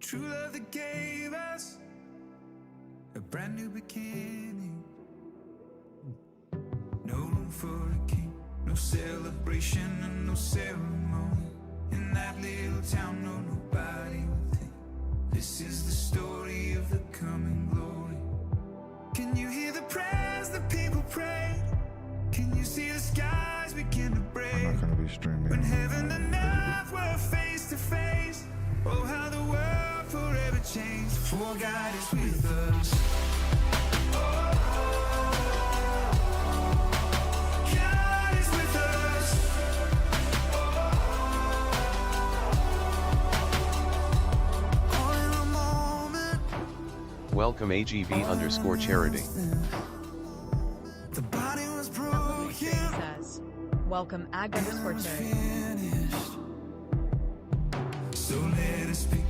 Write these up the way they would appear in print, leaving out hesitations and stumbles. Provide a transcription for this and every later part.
true love that gave us a brand new beginning. No room for a king, no celebration and no ceremony. In that little town, no, nobody would think this is the story of the coming glory. Can you hear the prayers that people prayed? Can you see the skies begin to break? I'm not gonna be streaming. When heaven and earth were face to face, oh how the world forever changed. For God is with us. God is with us. All in a moment. Welcome AGV_charity. The body was broken. Says, welcome ag_charity. Finished. So let us begin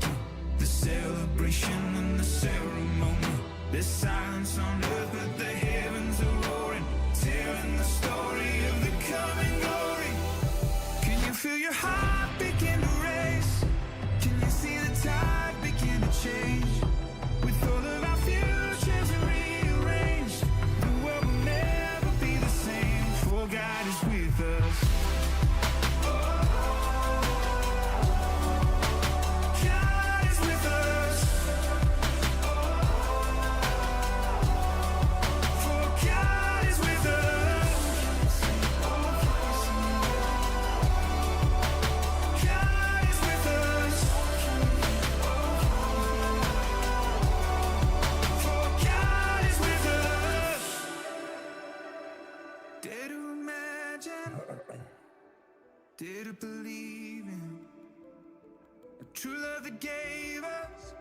the celebration and the ceremony. There's silence on earth, but the heavens are roaring, telling the story of the coming glory. Can you feel your heart begin to race? Can you see the tide begin to change? With all of our futures rearranged, the world will never be the same. For God is with us. God is with us. For God is with us. God is with us. For God is with us. Dare to imagine, dare to believe in a true love that gave us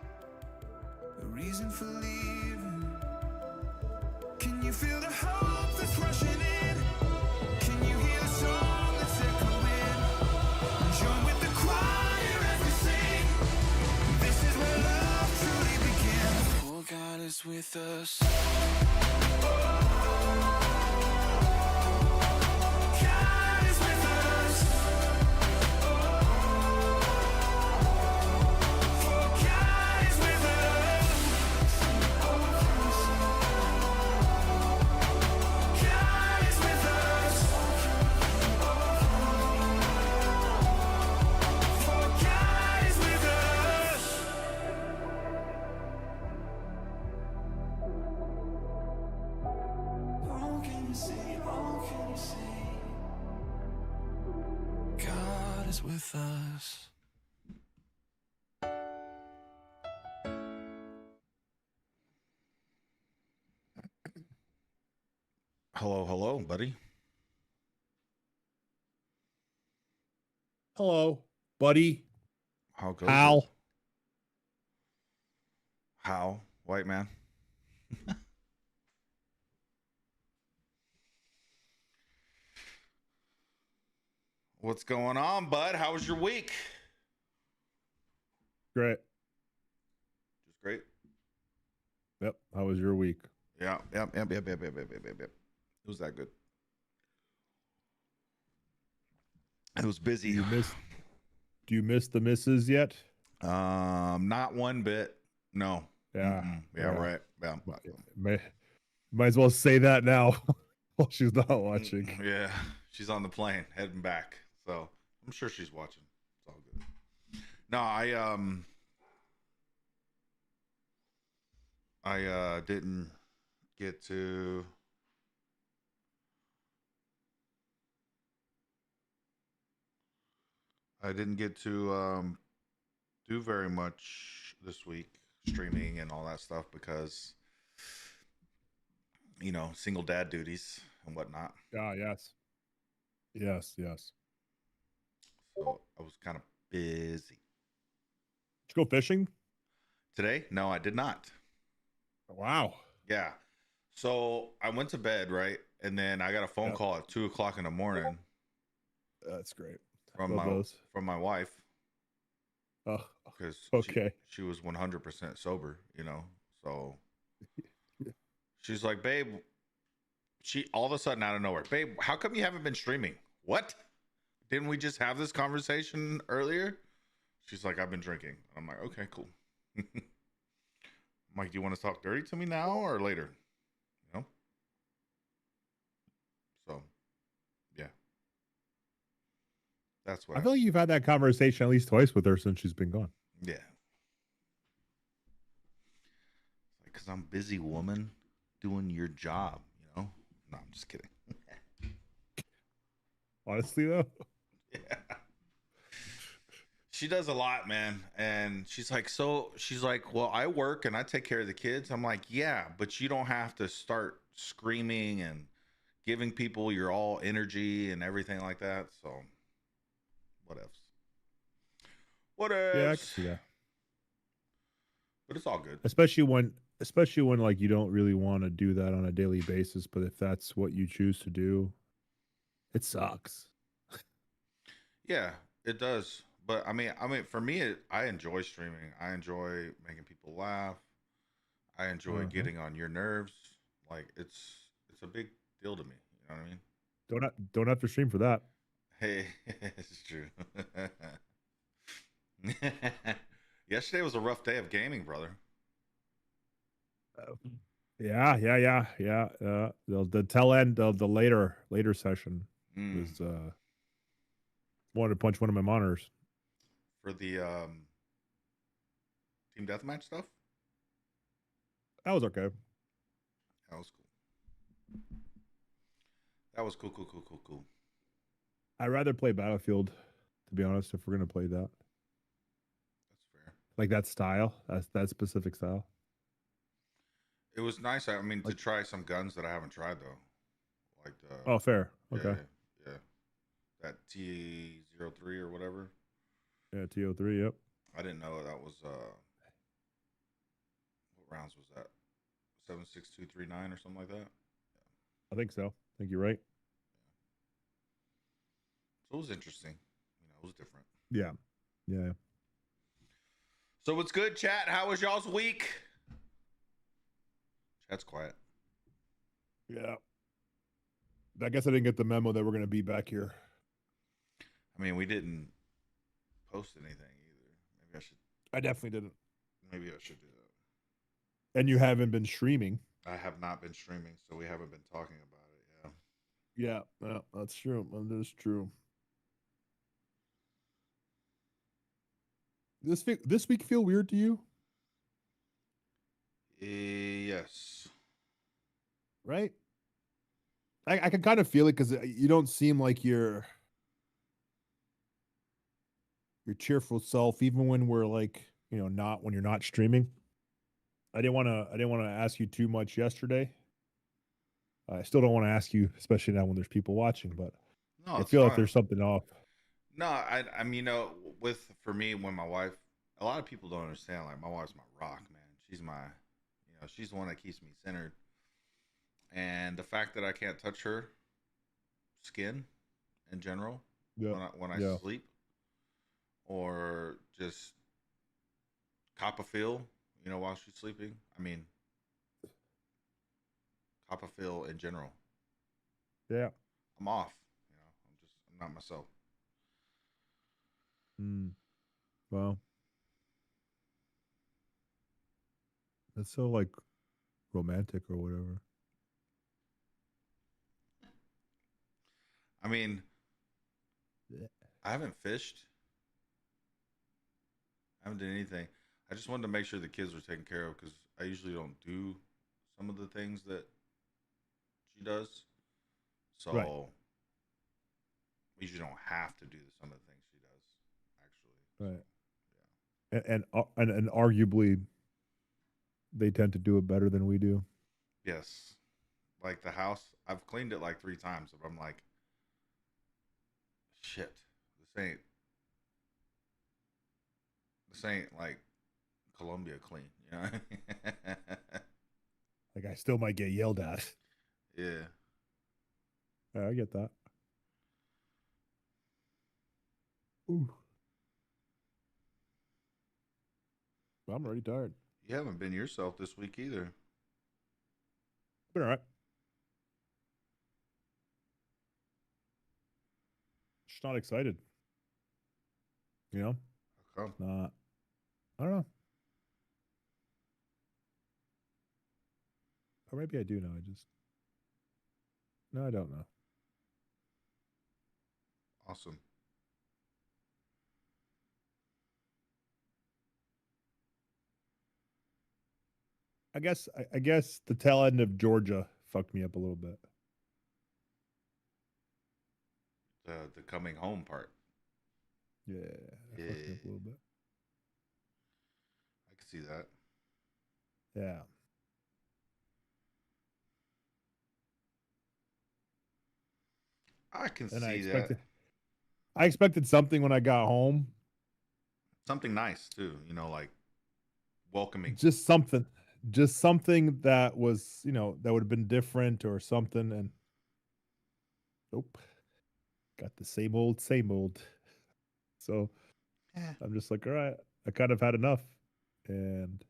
a reason for living. Can you feel the hope that's rushing in? Can you hear the song that's echoing? Join with the choir as we sing. This is where love truly begins. For God is with us. God is with us. For God is with us. God is with us. For God is with us. Oh, can you see? Oh, can you see? God is with us. Hello, buddy. Hello, buddy. How goes Hal. it? How? White man. What's going on, bud? How was your week? Great. Just great. Yep. How was your week? Yeah. It was that good. It was busy. Do you miss the misses yet? Not one bit. No. Yeah. Yeah, right. Yeah. Might as well say that now while she's not watching. Yeah. She's on the plane heading back. So I'm sure she's watching. It's all good. No, I didn't get to do very much this week, streaming and all that stuff, because single dad duties and whatnot. Ah, yes. Yes. So I was kind of busy. Did you go fishing? Today? No, I did not. Wow. Yeah. So I went to bed, right? And then I got a phone call at 2:00 in the morning That's great. from Love my wife, those. Oh, because okay. she was 100% sober, So she's like, babe, she all of a sudden out of nowhere, babe, how come you haven't been streaming? What? Didn't we just have this conversation earlier? She's like, I've been drinking. I'm like, okay, cool. Mike, do you want to talk dirty to me now or later? You know? So, yeah. That's what I feel like you've had that conversation at least twice with her since she's been gone. yeah. Because I'm busy, woman, doing your job, you know? No, I'm just kidding. Honestly, though. Yeah. She does a lot, man. And she's like, well, I work and I take care of the kids. I'm like, yeah, but you don't have to start screaming and giving people your all energy and everything like that. So, what else? What else? Yeah, I can see that. But it's all good. Especially when like you don't really want to do that on a daily basis, but if that's what you choose to do, it sucks. Yeah, it does. But I mean, for me, I enjoy streaming. I enjoy making people laugh. I enjoy Uh-huh. getting on your nerves. Like it's a big deal to me. You know what I mean? Don't have to stream for that. Hey, it's true. Yesterday was a rough day of gaming, brother. Yeah. The tail end of the later session Mm. was wanted to punch one of my monitors. For the team deathmatch stuff. That was okay. That was cool. That was cool. I'd rather play Battlefield, to be honest, if we're gonna play that. That's fair. Like that style, that specific style. It was nice. I mean, to Like- try some guns that I haven't tried though. Like the Oh, fair. yeah, Okay. yeah. That T03 or whatever. Yeah, TO3. Yep. I didn't know that was what rounds was that? 7.6239 or something like that. I think so. I think you're right. So it was interesting. You know, it was different. Yeah. Yeah. So what's good, chat? How was y'all's week? Chat's quiet. Yeah. I guess I didn't get the memo that we're gonna be back here. I mean, we didn't post anything either. I definitely didn't. Maybe I should do that. And you haven't been streaming. I have not been streaming, so we haven't been talking about it. Yeah. Yeah, that's true. That is true. This week feel weird to you, Yes. right? I can kind of feel it because you don't seem like your cheerful self, even when we're like, not when you're not streaming. I didn't want to ask you too much yesterday. I still don't want to ask you, especially now when there's people watching. But No, I it's feel like fine. there's something off. No, I mean, for me, when my wife, a lot of people don't understand. Like, my wife's my rock, man. She's my, she's the one that keeps me centered. And the fact that I can't touch her skin in general Yeah. when I Yeah. sleep, or just cop a feel, while she's sleeping. I mean, cop a feel in general. Yeah. I'm off. I'm not myself. Well, that's so like romantic or whatever. I mean, Yeah. I haven't fished. I haven't done anything. I just wanted to make sure the kids were taken care of because I usually don't do some of the things that she does. So Right. we usually don't have to do some of the things she does, actually. Right. And arguably, they tend to do it better than we do. Yes. Like the house, I've cleaned it like 3 times, but I'm like, shit, this ain't like Columbia clean, you know? Like I still might get yelled at. Yeah. Yeah, I get that. Ooh. I'm already tired. You haven't been yourself this week either. Been all right. Just not excited. How come? Not. I don't know. Or maybe I do know. No, I don't know. Awesome. I guess the tail end of Georgia fucked me up a little bit. The coming home part. Yeah, that fucked me up Yeah. a little bit. I can see that. Yeah. I can And see that. I expected something when I got home. Something nice too, like welcoming. Just something that was, that would have been different or something. And nope, got the same old, same old. So Yeah. I'm just like, all right, I kind of had enough. And,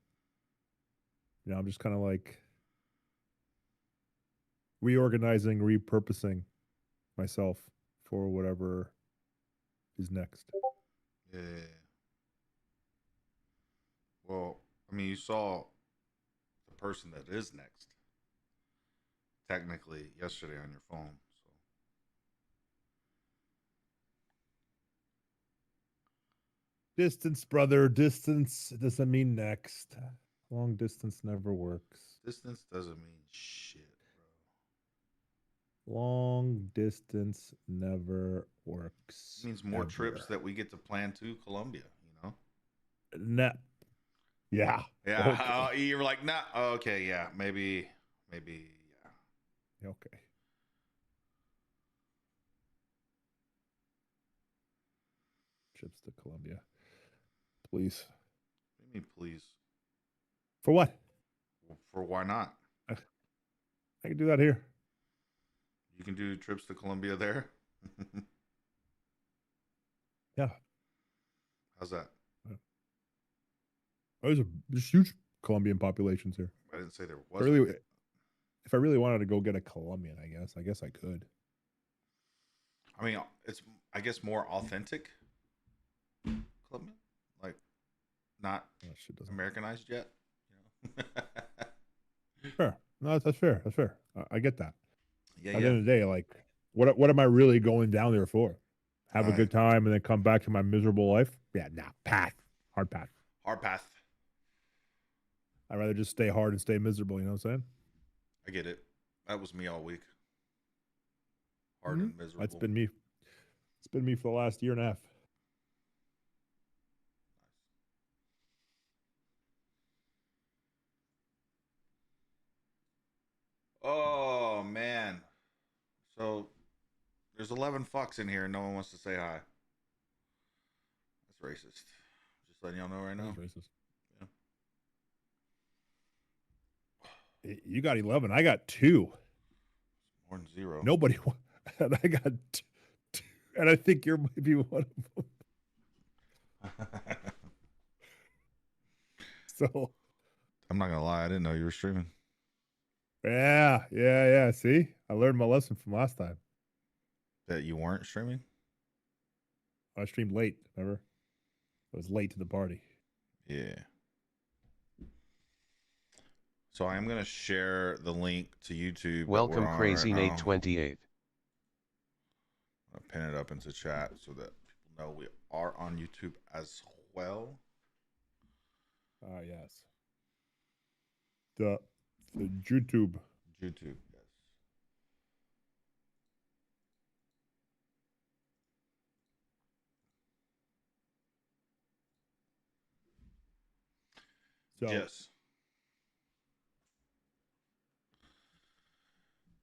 I'm just kind of like reorganizing, repurposing myself for whatever is next. Yeah. Well, I mean, you saw the person that is next technically yesterday on your phone. So Distance, brother, distance doesn't mean next. Long distance never works. distance doesn't mean shit, Long distance never works. It means more ever. trips that we get to plan to Colombia, Ne- yeah. Yeah. Okay. You were like, nah, okay, yeah, maybe, yeah. Okay. Trips to Colombia. Please. What do you mean, please? For what? For why not? I can do that here. You can do trips to Colombia there. Yeah. How's that? There's huge Colombian populations here. I didn't say there If I wasn't. really, if I really wanted to go get a Colombian, I guess I could. I mean, it's, I guess, more authentic Colombian, like not Oh, shit doesn't. Americanized yet. Sure. No, that's fair. That's fair. I get that. Yeah, At the yeah. end of the day, like, what am I really going down there for? Have a Right. good time and then come back to my miserable life? Yeah, nah, path. Hard path. Hard path. I'd rather just stay hard and stay miserable, you know what I'm saying? I get it. That was me all week. Hard and miserable. That's been me. It's been me for the last year and a half. Oh man. So there's 11 fucks in here and no one wants to say hi. That's racist. Just letting y'all know right now. That's racist. Yeah. You got 11. I got 2. More than 0. Nobody. And I got 2. And I think you're maybe one of them. So. I'm not gonna lie, I didn't know you were streaming. Yeah. See, I learned my lesson from last time. That you weren't streaming? I streamed late. Remember, I was late to the party. Yeah. So I am gonna share the link to YouTube. that Welcome we're on Crazy right Nate now. 28. I'll pin it up into chat so that people know we are on YouTube as well. Yes. The YouTube. YouTube, yes. So, Yes.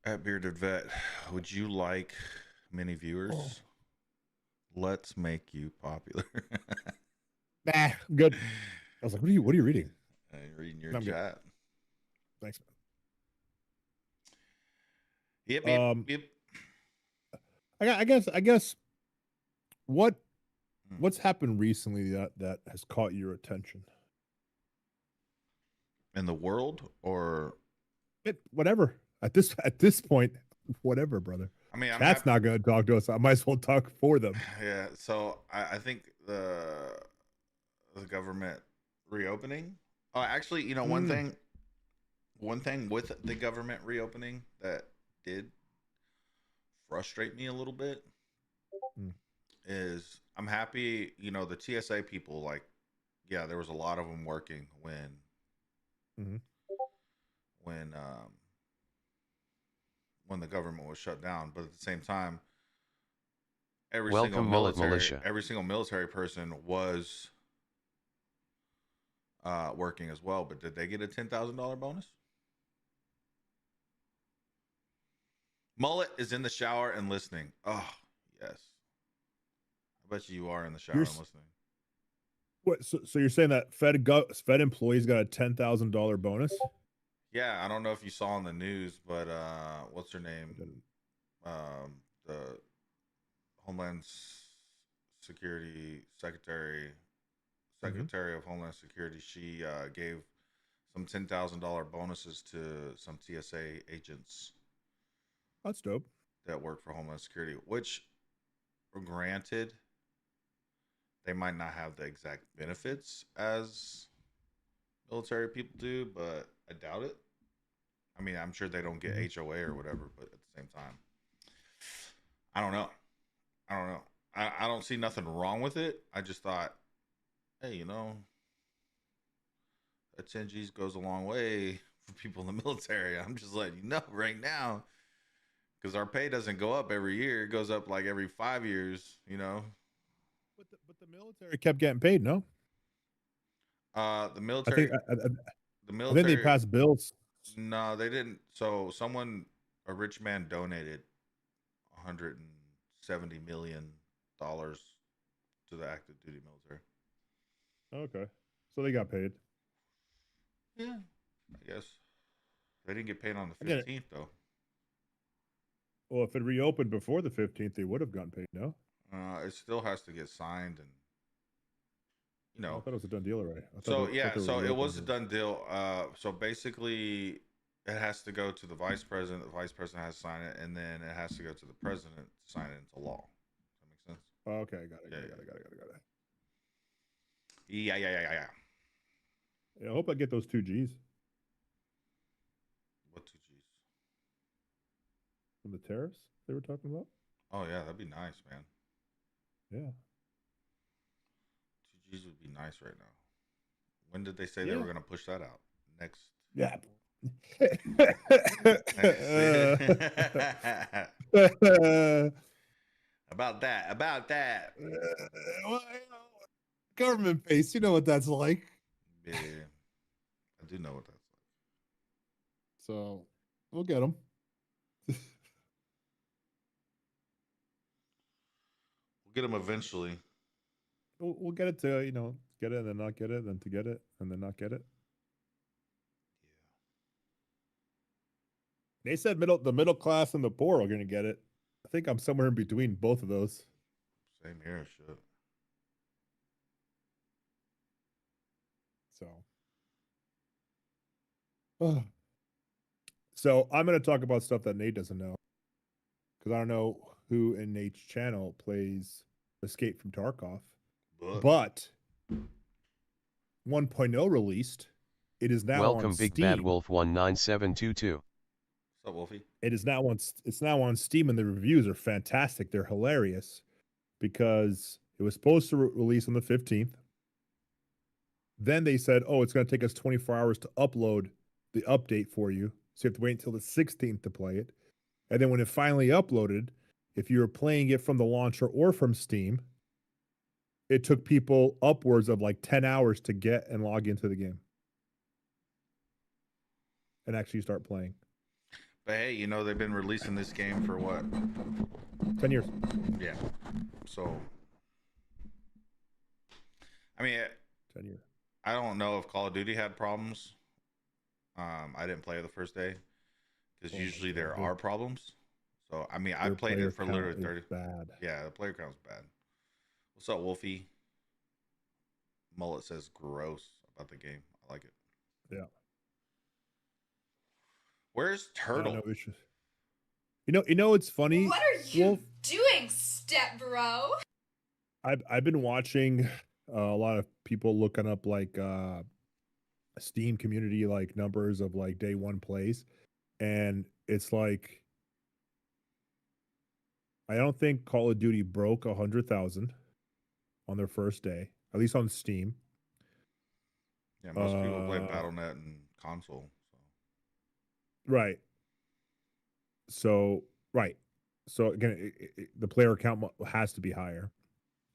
At Bearded Vet, would you like many viewers? Oh. Let's make you popular. Nah, I'm good. I was like, what are you reading? I'm reading your I'm good. chat. Thanks, Yep, man. yep. I guess what's happened recently that has caught your attention? In the world, or Whatever. At this point, whatever, brother. I mean, That's not going to talk to us. I might as well talk for them. Yeah, so I think the government reopening. Oh, actually, one thing one thing with the government reopening that did frustrate me a little bit is I'm happy, you know, the TSA people, like, yeah, there was a lot of them working when when the government was shut down, but at the same time, Welcome, Mullet Militia. every single military person was working as well. But did they get a $10,000 bonus? Mullet is in the shower and listening. Oh, yes. I bet you are in the shower and listening. What? So you're saying that Fed employees got a $10,000 bonus? Yeah, I don't know if you saw on the news, but what's her name? The Homeland Security Secretary of Homeland Security. She gave some $10,000 bonuses to some TSA agents. That's dope. That work for Homeland Security, which, granted, they might not have the exact benefits as military people do, but I doubt it. I mean, I'm sure they don't get HOA or whatever, but at the same time, I don't know. I don't see nothing wrong with it. I just thought, hey, you know, that 10 G's goes a long way for people in the military. I'm just letting you know right now, because our pay doesn't go up every year. It goes up like every 5 years, you know. But the military kept getting paid, no? The military. The military. I think they passed bills. No, they didn't. So a rich man donated $170 million to the active duty military. Okay, so they got paid. Yeah, I guess they didn't get paid on the 15th though. Well, if it reopened before the 15th, they would have gotten paid. No, it still has to get signed, and you know. I thought it was a done deal already. So it was a done deal. So basically, it has to go to the vice president. The vice president has to sign it, and then it has to go to the president to sign it into law. Does that make sense? Oh, okay, got it. Yeah. Yeah, I hope I get those 2 G's. What 2 G's? From the tariffs they were talking about? Oh yeah, that'd be nice, man. Yeah. 2 G's would be nice right now. When did they say they were going to push that out? Next. Yeah. About that. Well, government base, you know what that's like. Yeah, I do know what that's like. So we'll get them. We'll get them eventually. We'll get it to, get it and then not get it, then to get it and then not get it. Yeah. They said the middle class and the poor are going to get it. I think I'm somewhere in between both of those. Same here, shit. So I'm going to talk about stuff that Nate doesn't know, because I don't know who in Nate's channel plays Escape from Tarkov. But 1.0 released. It is now Welcome, on Big Steam. Bad Wolf 19722. What's up, Wolfie? It's now on Steam, and the reviews are fantastic. They're hilarious because it was supposed to release on the 15th. Then they said, "Oh, it's going to take us 24 hours to upload the update for you, so you have to wait until the 16th to play it." And then when it finally uploaded, if you were playing it from the launcher or from Steam, it took people upwards of like 10 hours to get and log into the game and actually start playing. But hey, they've been releasing this game for what? 10 years. Yeah. So, I mean, 10 years. I don't know if Call of Duty had problems. I didn't play it the first day because usually there are problems. So, I mean, I played it for literally 30. Bad. Yeah, the player count's bad. What's up, Wolfie? Mullet says gross about the game. I like it. Yeah. Where's Turtle? No issues. It's funny. What are you doing, step bro? I've been watching a lot of people looking up like Steam community like numbers of like day one plays, and it's like I don't think Call of Duty broke 100,000 on their first day, at least on Steam. Yeah, most people play Uh, BattleNet and console. So. Right. So right. So again, the player count has to be higher.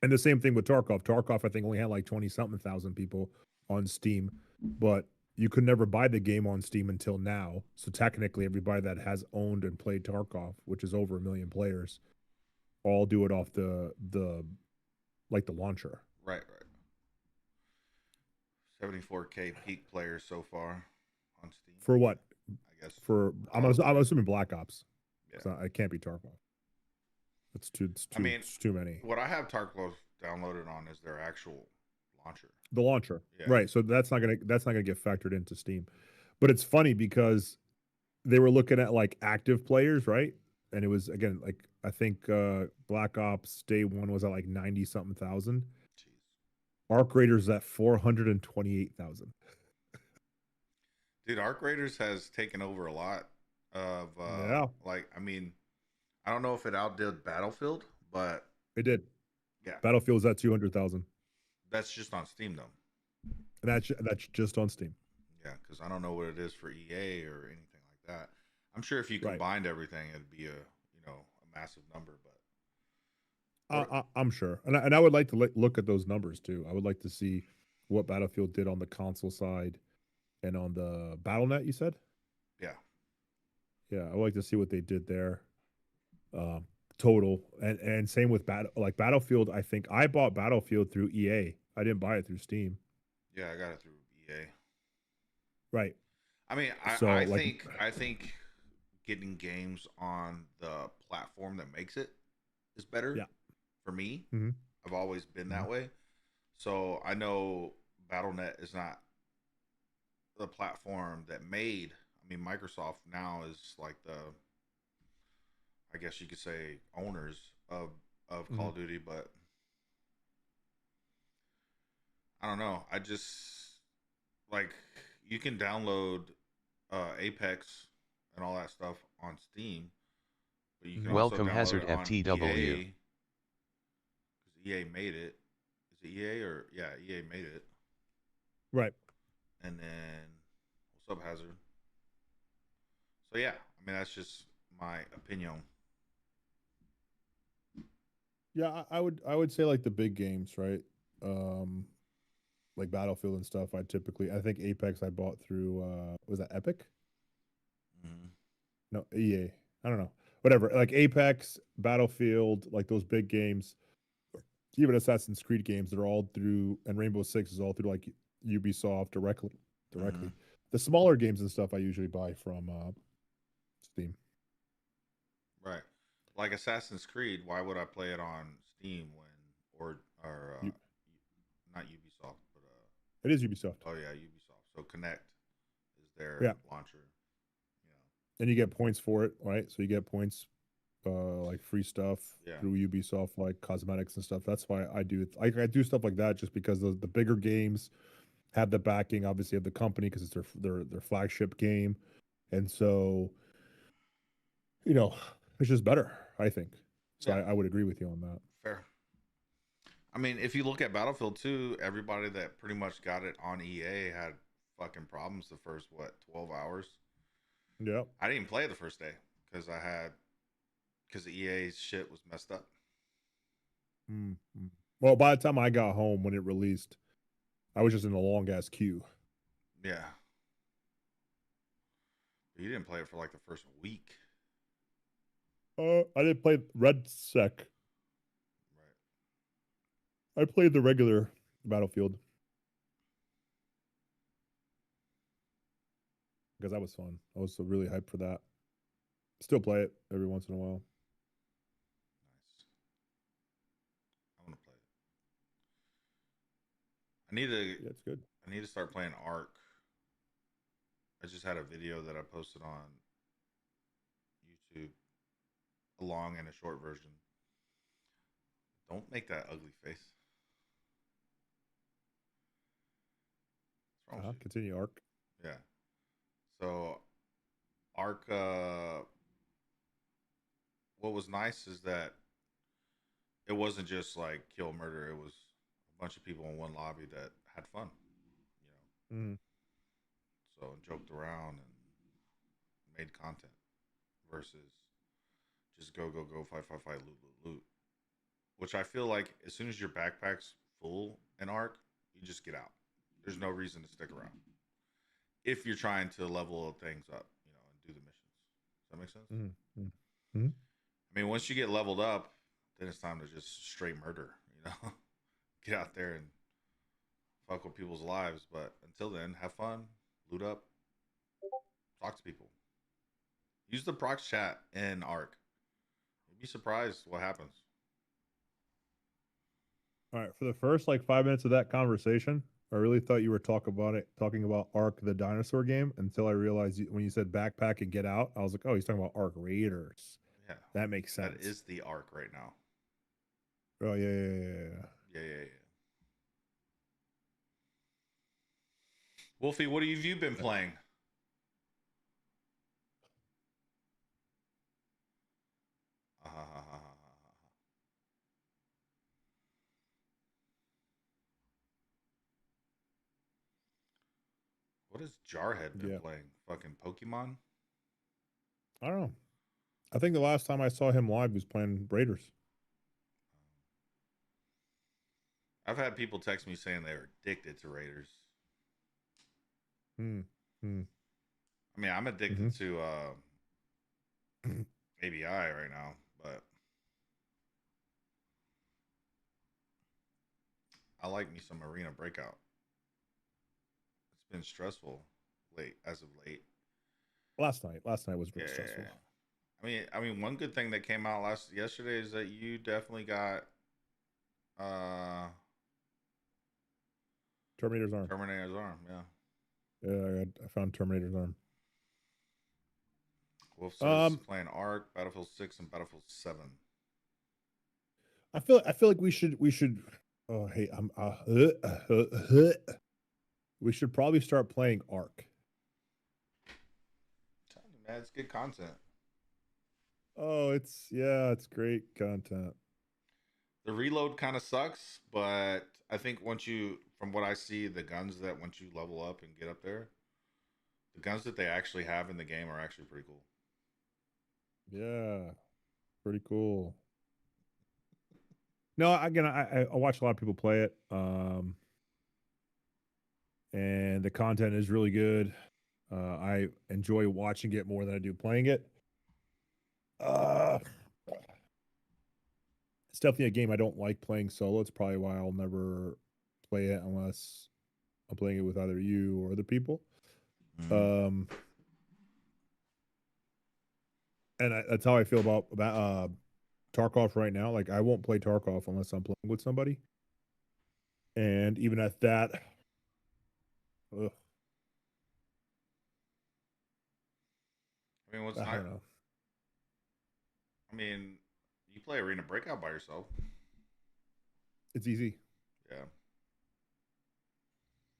And the same thing with Tarkov. Tarkov, I think, only had like 20 something thousand people on Steam, but you could never buy the game on Steam until now. So technically, everybody that has owned and played Tarkov, which is over 1 million players, all do it off the like the launcher. Right. 74K peak players so far on Steam. For what? I guess. For I'm assuming Black Ops. Yeah. So it can't be Tarkov. It's too. I mean, it's too many. What I have Tarkov downloaded on is their actual launcher. The launcher, Yeah. right? So that's not gonna get factored into Steam. But it's funny because they were looking at like active players, right? And it was again like I think Black Ops Day One was at like 90 something thousand. Jeez. Arc Raiders at 428,000. Dude, Arc Raiders has taken over a lot of Yeah. like I mean, I don't know if it outdid Battlefield, but It did. yeah, Battlefield's at 200,000, that's just on Steam though. and that's just on Steam. Yeah, because I don't know what it is for EA or anything like that. I'm sure if you Right. combined everything, it'd be a massive number. But I'm sure, and I would like to look at those numbers too. I would like to see what Battlefield did on the console side and on the BattleNet. You said, yeah, yeah, I would like to see what they did there. Total and same with Battlefield. I think I bought Battlefield through EA. I didn't buy it through Steam. yeah, I got it through EA. Right. I mean, So, I like- think getting games on the platform that makes it is better. Yeah. For me, Mhm. I've always been that way. So I know BattleNet is not the platform that made. I mean, Microsoft now is like I guess you could say, owners of Call of Duty, but I don't know. I just like you can download Apex and all that stuff on Steam, but you can Welcome also download Hazard it on FTW. EA, 'cause EA made it. Is it EA or yeah? EA made it. Right. And then what's up, Hazard? So yeah, I mean that's just my opinion. Yeah, I would say like the big games, right? Like Battlefield and stuff. I think Apex I bought through was that Epic? Mhm. No, EA. I don't know. Whatever. Like Apex, Battlefield, like those big games, even Assassin's Creed games, they're all through, and Rainbow Six is all through like Ubisoft directly. Mhm. The smaller games and stuff I usually buy from Steam. Right. Like Assassin's Creed, why would I play it on Steam or You- not Ubisoft, but It is Ubisoft. oh yeah, Ubisoft. So Connect is their Yeah. launcher. And you get points for it, right? So you get points like free stuff Yeah. through Ubisoft, like cosmetics and stuff. That's why I do it. I do stuff like that just because the bigger games have the backing, obviously, of the company because it's their flagship game, and so it's just better, I think. So Yeah. I would agree with you on that. Fair. I mean, if you look at Battlefield 2, everybody that pretty much got it on EA had fucking problems the first 12 hours. Yeah. I didn't even play it the first day because the EA's shit was messed up. Well, by the time I got home when it released, I was just in a long ass queue. Yeah. But you didn't play it for like the first week. I didn't play Red Sec. Right. I played the regular Battlefield because that was fun. I was really hyped for that. Still play it every once in a while. Nice. I want to play it. Yeah, it's good. I need to start playing Ark. I just had a video that I posted on YouTube, a long and a short version. Don't make that ugly face. wrong with you? Continue, Arc. Yeah. So Ark what was nice is that it wasn't just like kill murder, it was a bunch of people in one lobby that had fun, you know. Mm. So joked around and made content versus just go fight loot. Which I feel like as soon as your backpack's full in Ark, you just get out. There's no reason to stick around if you're trying to level things up, and do the missions. Does that make sense? Mm. I mean, once you get leveled up, then it's time to just straight murder. Get out there and fuck with people's lives. But until then, have fun, loot up, talk to people, use the prox chat in Ark. You'd be surprised what happens. All right, for the first like 5 minutes of that conversation, I really thought you were talking about Ark the dinosaur game until I realized when you said backpack and get out, I was like, oh, he's talking about Ark Raiders. Yeah, That makes sense. that is the Ark right now. Oh yeah. Yeah. Wolfie, what have you been playing? What has Jarhead been playing? Fucking Pokemon? I don't know. I think the last time I saw him live was playing Raiders. I've had people text me saying they were addicted to Raiders. Hmm. I mean, I'm addicted to ABI right now, but I like me some Arena Breakout. It's been stressful as of late. Last night was really stressful. I mean, one good thing that came out yesterday is that you definitely got Terminator's Arm. Yeah. I found Terminator's Arm. Wolf's playing Ark, Battlefield 6, and Battlefield 7. I feel like we should. Oh, hey, we should probably start playing Ark. Man, it's good content. Oh, it's great content. The reload kind of sucks, but I think from what I see, the guns that once you level up and get up there, the guns that they actually have in the game are actually pretty cool. Yeah, pretty cool. No, again, I watch a lot of people play it, and the content is really good. I enjoy watching it more than I do playing it. It's definitely a game I don't like playing solo. It's probably why I'll never play it unless I'm playing it with either you or other people. And that's how I feel about Tarkov right now. Like, I won't play Tarkov unless I'm playing with somebody. And even at that, ugh. I mean, I don't know. I mean, you play Arena Breakout by yourself. It's easy.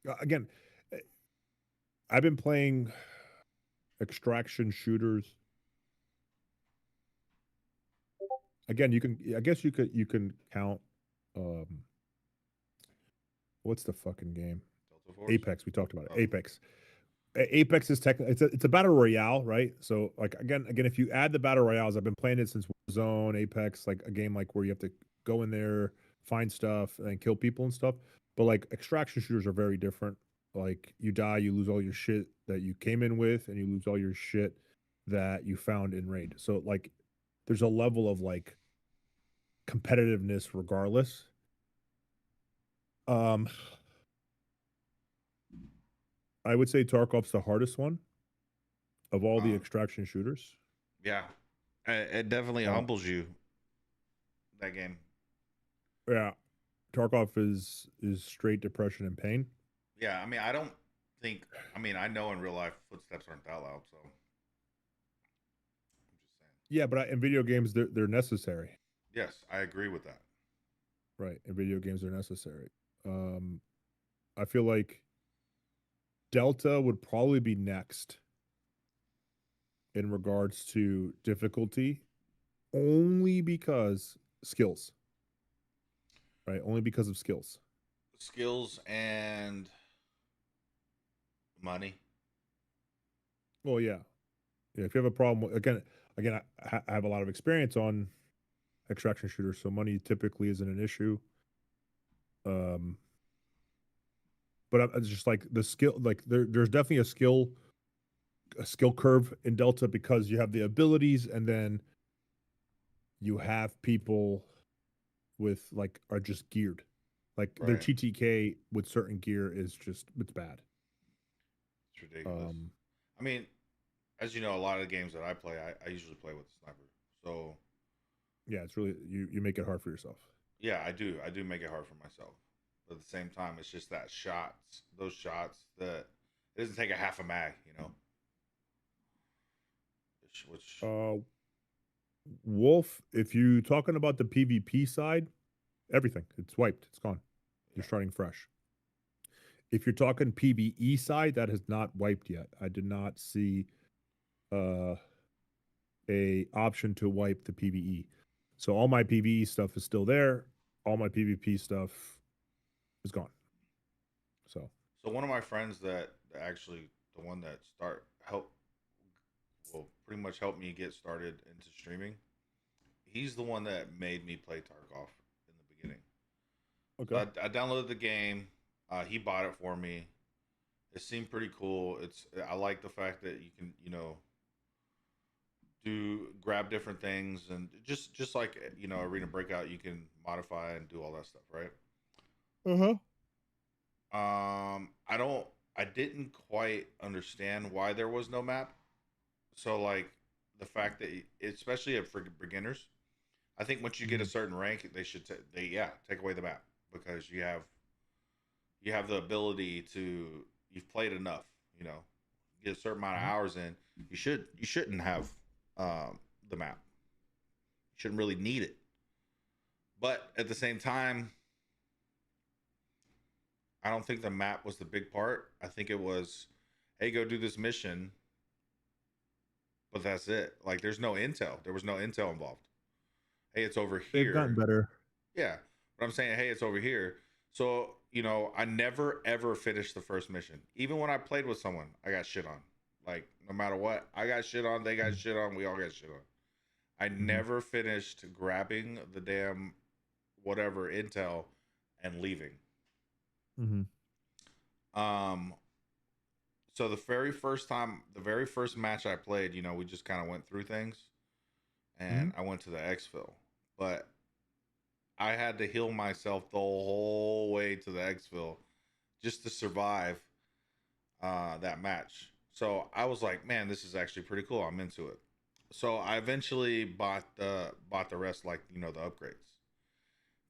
Yeah. Again, I've been playing extraction shooters. Again, I guess you can count. What's the fucking game? Delta Force? Apex. We talked about it. Oh. Apex. Apex is technically it's a battle royale, right? So like again, if you add the battle royales, I've been playing it since Warzone, Apex, like a game like where you have to go in there, find stuff, and kill people and stuff. But like extraction shooters are very different. Like you die, you lose all your shit that you came in with, and you lose all your shit that you found in raid. So like there's a level of like competitiveness regardless. I would say Tarkov's the hardest one of all the extraction shooters. Yeah, it definitely humbles you. That game. Yeah, Tarkov is straight depression and pain. Yeah, I mean, I know in real life footsteps aren't that loud, so I'm just saying. Yeah, but in video games they're necessary. Yes, I agree with that. Right, in video games they're necessary. I feel like Delta would probably be next in regards to difficulty, only because skills, right? Only because of skills. Skills and money. Well, yeah. If you have a problem, again, I have a lot of experience on extraction shooters, so money typically isn't an issue. But it's just like the skill, like there's definitely a skill curve in Delta because you have the abilities, and then you have people with like are just geared, like their Right. TTK with certain gear is just it's bad. It's ridiculous. I mean, as you know, a lot of the games that I play, I usually play with the sniper. So Yeah, it's really you make it hard for yourself. yeah, I do make it hard for myself. But at the same time, it's just that those shots that it doesn't take a half a mag, you know. Which Wolf, if you talking about the PvP side, everything it's wiped, it's gone. You're starting fresh. If you're talking PvE side, that has not wiped yet. I did not see a option to wipe the PvE. So all my PvE stuff is still there. All my PvP stuff is gone. So one of my friends that actually the one that pretty much helped me get started into streaming. He's the one that made me play Tarkov in the beginning. okay. So I downloaded the game. He bought it for me. It seemed pretty cool. I like the fact that you can, grab different things, and just like Arena Breakout, you can modify and do all that stuff, right? I didn't quite understand why there was no map. So like the fact that especially for beginners, I think once you get a certain rank, they should take away the map, because you have the ability to, you've played enough, get a certain amount of hours in. You shouldn't have the map. You shouldn't really need it. But at the same time, I don't think the map was the big part. I think it was, hey, go do this mission. But that's it. Like, there's no intel. There was no intel involved. Hey, it's over here. They've gotten better. Yeah. But I'm saying, hey, it's over here. So, I never, ever finished the first mission. Even when I played with someone, I got shit on. Like, no matter what, I got shit on, they got shit on, we all got shit on. I never finished grabbing the damn whatever intel and leaving. So the very first match I played, we just kind of went through things, and I went to the exfil, but I had to heal myself the whole way to the exfil just to survive that match. So I was like, man, this is actually pretty cool. I'm into it. So I eventually bought the rest, like, the upgrades.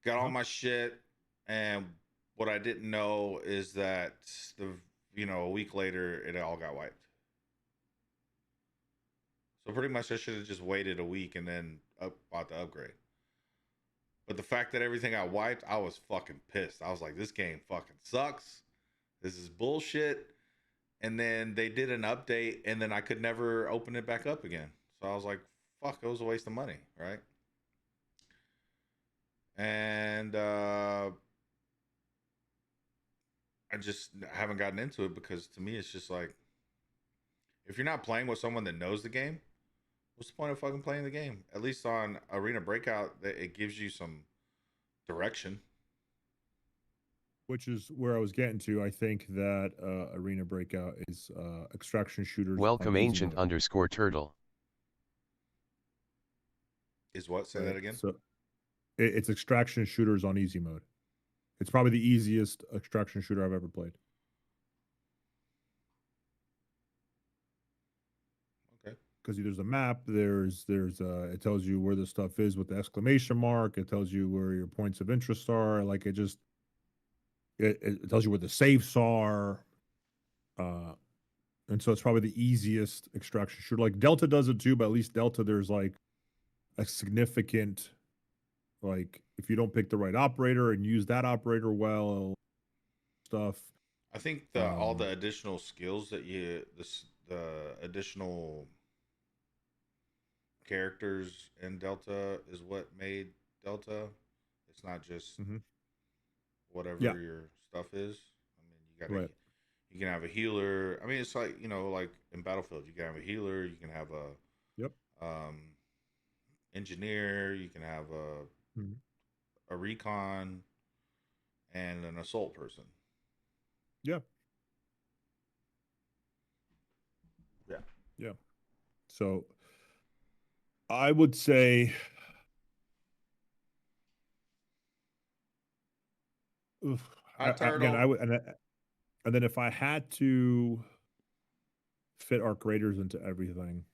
Got all my shit, and what I didn't know is that a week later, it all got wiped. So pretty much I should have just waited a week and then bought the upgrade. But the fact that everything got wiped, I was fucking pissed. I was like, this game fucking sucks. This is bullshit. And then they did an update, and then I could never open it back up again. So I was like, fuck, it was a waste of money, right? And I just haven't gotten into it, because to me, it's just like, if you're not playing with someone that knows the game, what's the point of fucking playing the game? At least on Arena Breakout, it gives you some direction. Which is where I was getting to. I think that Arena Breakout is extraction shooters. Welcome ancient_turtle. Is what? Say that again? So it's extraction shooters on easy mode. It's probably the easiest extraction shooter I've ever played. Okay. Because there's a map, there's it tells you where the stuff is with the exclamation mark. It tells you where your points of interest are. Like it tells you where the safes are. And so it's probably the easiest extraction shooter. Like Delta does it too, but at least Delta, there's like a significant, like if you don't pick the right operator and use that operator well, stuff, I think all the additional skills that the additional characters in Delta is what made Delta. It's not just Mhm. whatever Yeah. your stuff is. I mean, Right. you can have a healer. I mean, it's like, like in Battlefield, you can have a healer, you can have Yep. engineer, you can have Mhm. a recon, and an assault person. Yeah. Yeah. Yeah. So I would say oof, Hot again, I turtle. would, and then if I had to fit Arc Raiders into everything,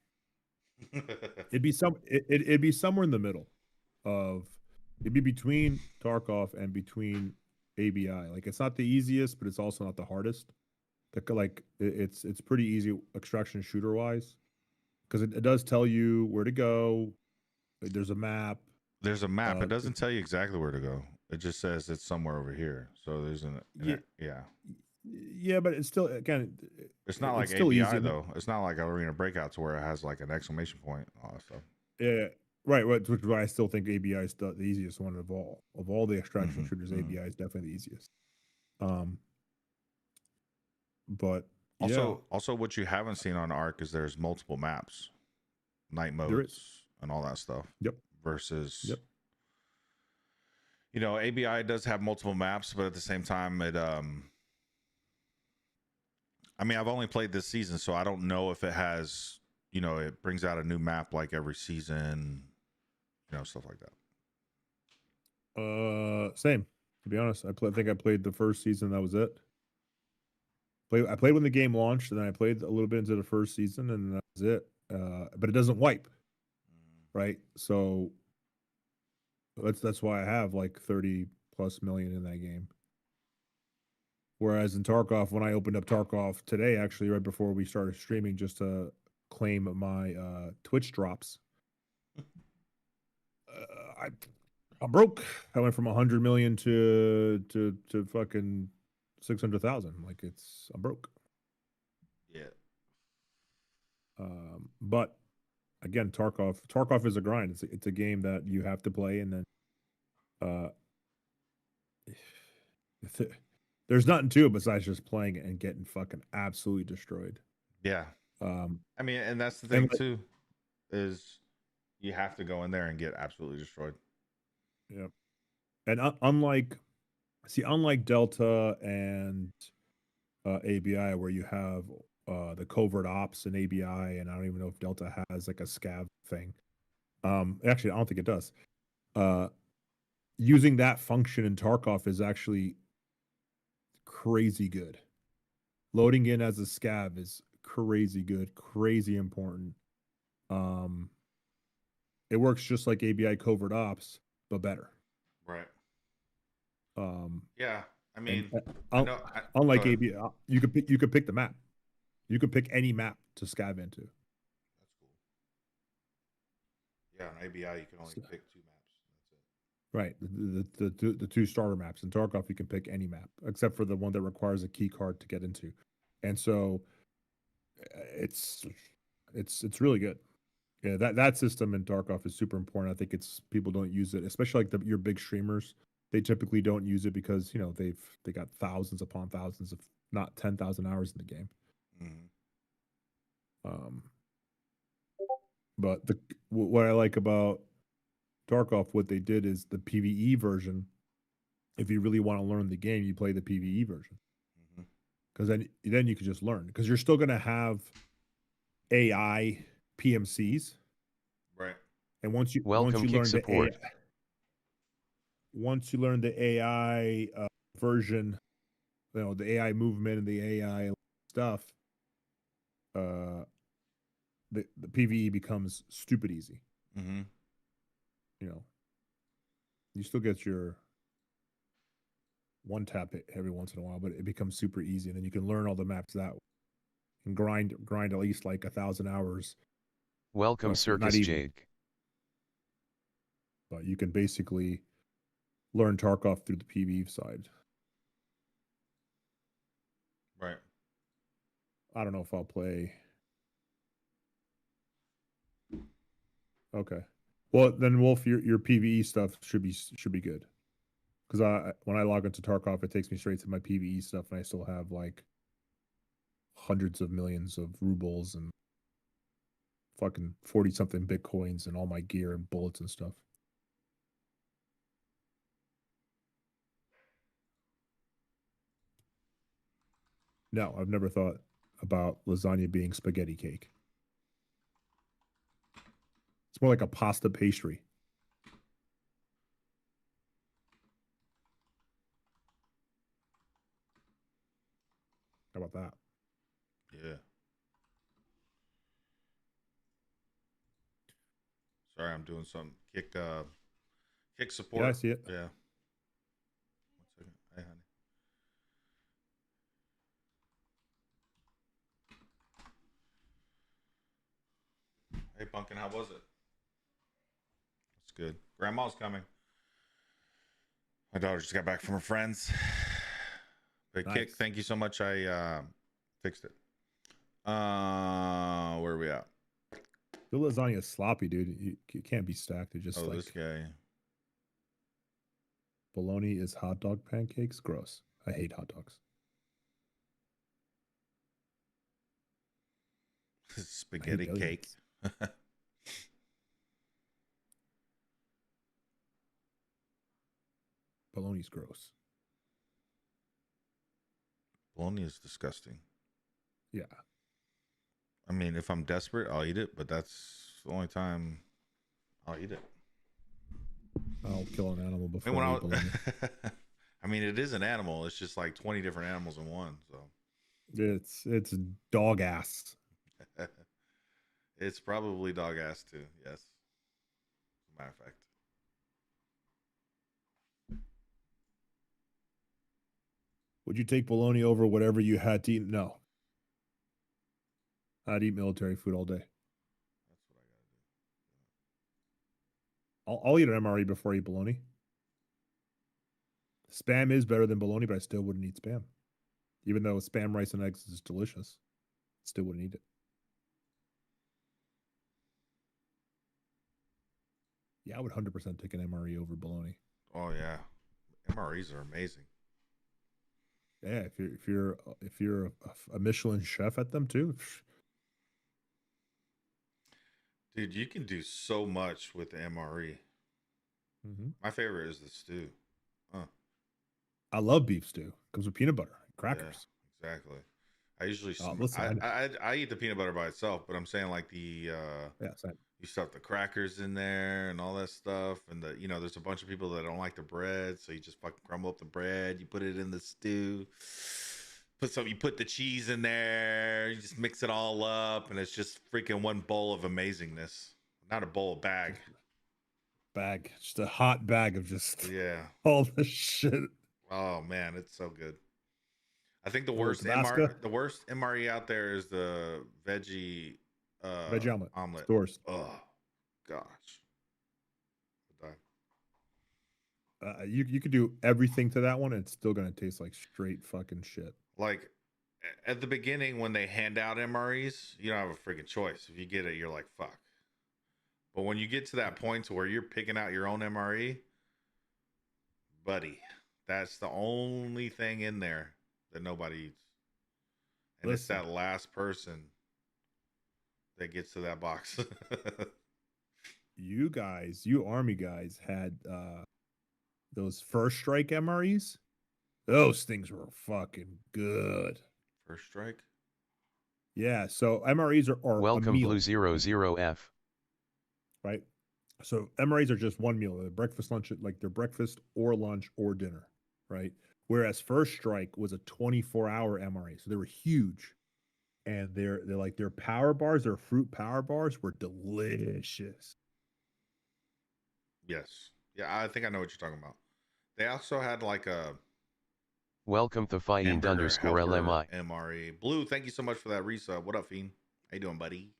it'd be somewhere in the middle of it'd be between Tarkov and between ABI. Like it's not the easiest, but it's also not the hardest. It's pretty easy extraction shooter wise because it does tell you where to go. Like, there's a map. There's a map. It It- doesn't tell you exactly where to go. It just says it's somewhere over here. So there's yeah, yeah. yeah, but it's still again, It's not it's like still ABI easy. though. It's not like Arena Breakouts where it has like an exclamation point and all that stuff. Yeah, right. Which is why I still think ABI is the easiest one of all. Of all the extraction Mhm, shooters, mhm. ABI is definitely the easiest. But yeah, Also, what you haven't seen on Arc is there's multiple maps, night there is. modes, and all that stuff. Yep. Versus, Yep. ABI does have multiple maps, but at the same time, I mean, I've only played this season, so I don't know if it has, it brings out a new map like every season, stuff like that. Same. To be honest, I think I played the first season. That was it. I played when the game launched, and then I played a little bit into the first season, and that was it. But it doesn't wipe, right? So that's why I have like 30 plus million in that game. Whereas in Tarkov, when I opened up Tarkov today, actually right before we started streaming, just to claim my Twitch drops, I'm broke. I went from 100 million to fucking 600,000. Like I'm broke. Yeah. But again, Tarkov is a grind. It's a game that you have to play, and then there's nothing to it besides just playing it and getting fucking absolutely destroyed. Yeah. I mean, and that's the thing too, is you have to go in there and get absolutely destroyed. Yeah. And unlike Delta and ABI, where you have the covert ops and ABI, and I don't even know if Delta has like a scav thing. Actually, I don't think it does. Using that function in Tarkov is actually crazy good. Loading in as a scav is crazy good, crazy important. It works just like ABI covert ops, but better. Right. Um, Yeah. I mean, unlike go ahead. ABI, you could pick the map. You could pick any map to scav into. That's cool. Yeah, on ABI you can only pick 2 maps. That's it. Right. The two starter maps. In Tarkov, you can pick any map except for the one that requires a key card to get into. And so it's really good. Yeah, that system in Tarkov is super important. I think people don't use it, especially like your big streamers. They typically don't use it because they got thousands upon thousands of not 10,000 hours in the game. Mm-hmm. But what I like about Tarkov, what they did is the PvE version. If you really want to learn the game, you play the PvE version, because then you can just learn, because you're still gonna have AI PMCs, right? And once you Welcome, learn kick support. once you learn the AI version, the AI movement and the AI stuff, the PvE becomes stupid easy. Mm-hmm. You still get your one tap hit every once in a while, but it becomes super easy, and then you can learn all the maps that way and grind at least like 1,000 hours. Welcome, Circus Jake. But you can basically learn Tarkov through the PvE side. I don't know if I'll play. Okay. Well, then Wolf, your PVE stuff should be good. Because when I log into Tarkov, it takes me straight to my PVE stuff, and I still have like hundreds of millions of rubles and fucking 40 something bitcoins and all my gear and bullets and stuff. No, I've never thought about lasagna being spaghetti cake. It's more like a pasta pastry. How about that? Yeah. Sorry, I'm doing something. Kick support. Yeah, I see it. Yeah. 1 second. Hey, honey. Hey, Pumpkin, how was it? That's good. Grandma's coming. My daughter just got back from her friends. But Nice. Kick, thank you so much. I fixed it. Where are we at? The lasagna is sloppy, dude. It can't be stacked. It just Oh, like this guy. bologna is hot dog pancakes. Gross. I hate hot dogs. Spaghetti cake. Bologna's gross. Bologna is disgusting. Yeah. I mean, if I'm desperate, I'll eat it, but that's the only time I'll eat it. I'll kill an animal before And when I I, eat bologna. I mean, it is an animal. It's just like 20 different animals in one. So It's dog ass. it's probably dog ass too. Yes. As a matter of fact. Would you take bologna over whatever you had to eat? No. I'd eat military food all day. That's what I gotta do. I'll eat an MRE before I eat bologna. Spam is better than bologna, but I still wouldn't eat spam. Even though spam rice and eggs is delicious, still wouldn't eat it. Yeah, I would 100% take an MRE over bologna. Oh yeah, MREs are amazing. Yeah, if you're a Michelin chef at them too. Dude, you can do so much with the MRE. Mm-hmm. My favorite is the stew. I love beef stew. Comes with peanut butter, and crackers. Yeah, exactly. I usually Listen, I eat the peanut butter by itself, but I'm saying like the Yeah, same. you stuff the crackers in there and all that stuff, and there's a bunch of people that don't like the bread, so you just fucking crumble up the bread, you put it in the stew, you put the cheese in there, you just mix it all up, and it's just freaking one bowl of amazingness. Not a bowl, bag. Bag, just a hot bag of just Yeah. all the shit. Oh man, it's so good. I think the Little worst Tabasco. the worst MRE out there is the veggie Veggie omelet. Stores. Oh gosh. I died. You could do everything to that one, and it's still gonna taste like straight fucking shit. Like at the beginning when they hand out MREs, you don't have a freaking choice. If you get it, you're like fuck. But when you get to that point to where you're picking out your own MRE, buddy, that's the only thing in there that nobody eats. And it's Listen. that last person that gets to that box. You guys, you army guys, had those First Strike MREs. Those things were fucking good. First strike. Yeah, so MREs are a Welcome meal, Blue 00F. right? So MREs are just one meal, breakfast, lunch, like their breakfast or lunch or dinner, right? Whereas First Strike was a 24-hour MRE, so they were huge, and they're like their power bars, their fruit power bars were delicious. Yes. Yeah, I think I know what you're talking about. They also had like a Welcome to Fiend hamburger _ helper LMI. MRE. Blue, thank you so much for that resub. What up, Fiend? How you doing, buddy?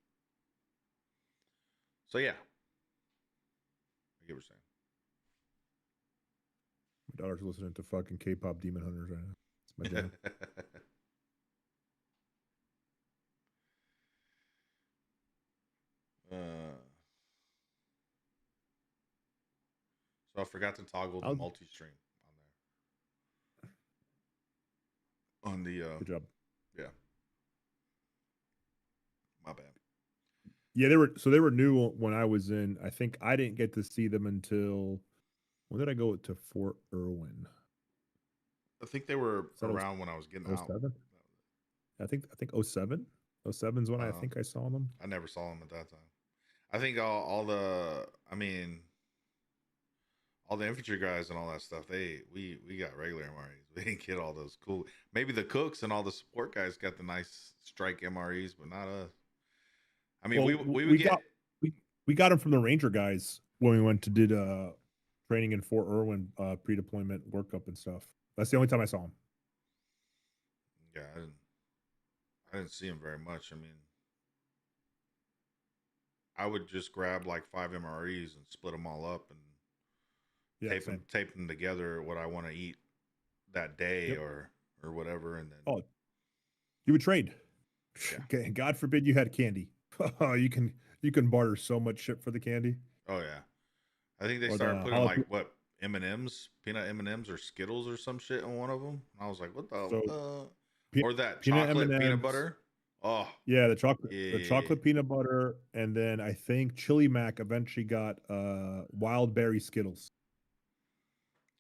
So yeah. I get what you're saying. My daughter's listening to fucking K-pop Demon Hunters right now. It's my jam. forgot to toggle the I'll- multi-stream on there. On the Good job. yeah. My bad. Yeah, they were new when I was in. I think I didn't get to see them until when did I go to Fort Irwin? I think they were that around when I was getting out. 07? I think 07. 07 is when I think I saw them. I never saw them at that time. I think all the infantry guys and all that stuff. We got regular MREs. We didn't get all those cool. Maybe the cooks and all the support guys got the nice strike MREs, but not us. I mean, Well, we would get. We got them from the Ranger guys when we went to did training in Fort Irwin, pre-deployment workup and stuff. That's the only time I saw them. Yeah, I didn't see them very much. I mean, I would just grab like 5 MREs and split them all up and Yeah, tape them together what I want to eat that day Yep. or whatever, and then Oh, you would trade. Yeah. Okay, God forbid you had candy. you can barter so much shit for the candy. oh yeah, I think they Or started the putting jalapeno- like what M&Ms, peanut M&Ms or Skittles or some shit in one of them. And I was like, what the? So, or that peanut chocolate peanut M&Ms. butter. Oh Yeah, the chocolate Yeah. peanut butter, and then I think Chili Mac eventually got wild berry Skittles.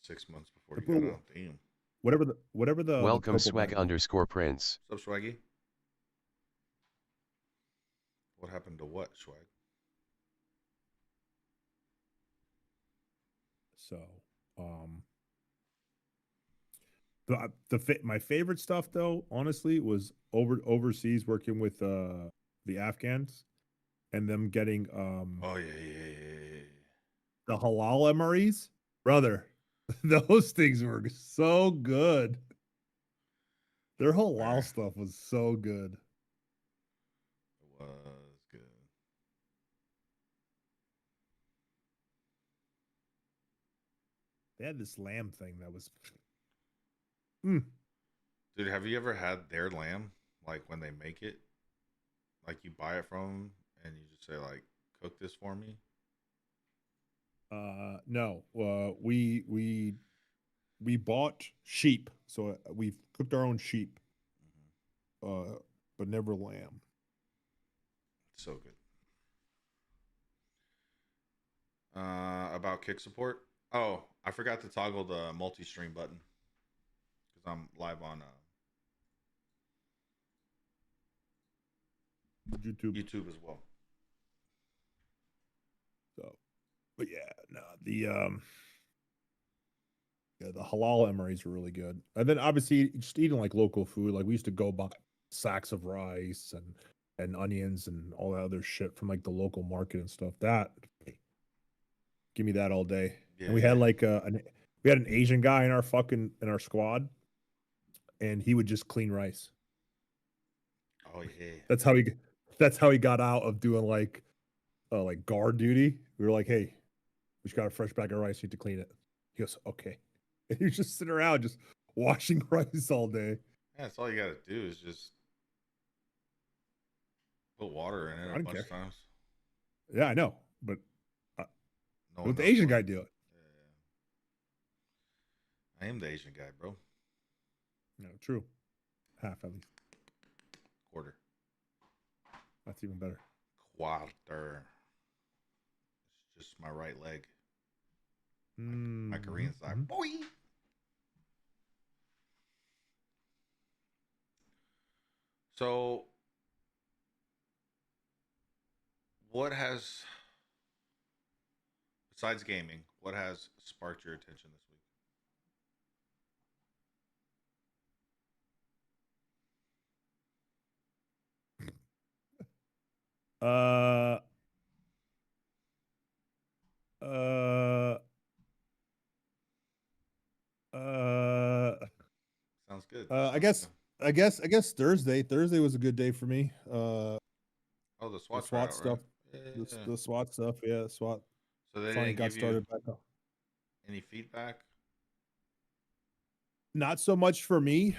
6 months before The you got blue- out. Damn. Whatever the Welcome purple bag. swag_prince. What's up, Swaggy? What happened to what, Swag? So, my favorite stuff though, honestly, was overseas working with the Afghans and them getting Oh yeah. the halal MREs, brother. Those things were so good. Their halal Where? stuff was so good. It was good. They had this lamb thing that was. Dude, have you ever had their lamb? Like when they make it, like you buy it from them and you just say like, "Cook this for me." No. We bought sheep, so we cooked our own sheep. But never lamb. So good. About kick support. Oh, I forgot to toggle the multi-stream button because I'm live on YouTube as well. So, but yeah, no, the halal MREs were really good. And then obviously just eating like local food. Like we used to go buy sacks of rice and onions and all that other shit from like the local market and stuff. That give me that all day. Yeah, And we had like we had an Asian guy in our squad, and he would just clean rice. Oh yeah. That's how he got out of doing like guard duty. We were like, hey, we just got a fresh bag of rice. You need to clean it. He goes, okay. And you're just sitting around just washing rice all day. Yeah, that's all you gotta do is just put water in it I a don't bunch care. of times. Yeah, I know. But No one let the knows Asian what- guy do it. Yeah. I am the Asian guy, bro. No, true. Half at least. Quarter. That's even better. Quarter. It's just my right leg. My Korean side. Mhm. Boy. So, what has, besides gaming, what has sparked your attention this week? Uh, Sounds good. I guess Thursday. Thursday was a good day for me. Oh, the The SWAT, SWAT tryout, right? stuff. Yeah. The SWAT stuff. Yeah, SWAT So they finally didn't got give you started back up. any feedback? Not so much for me.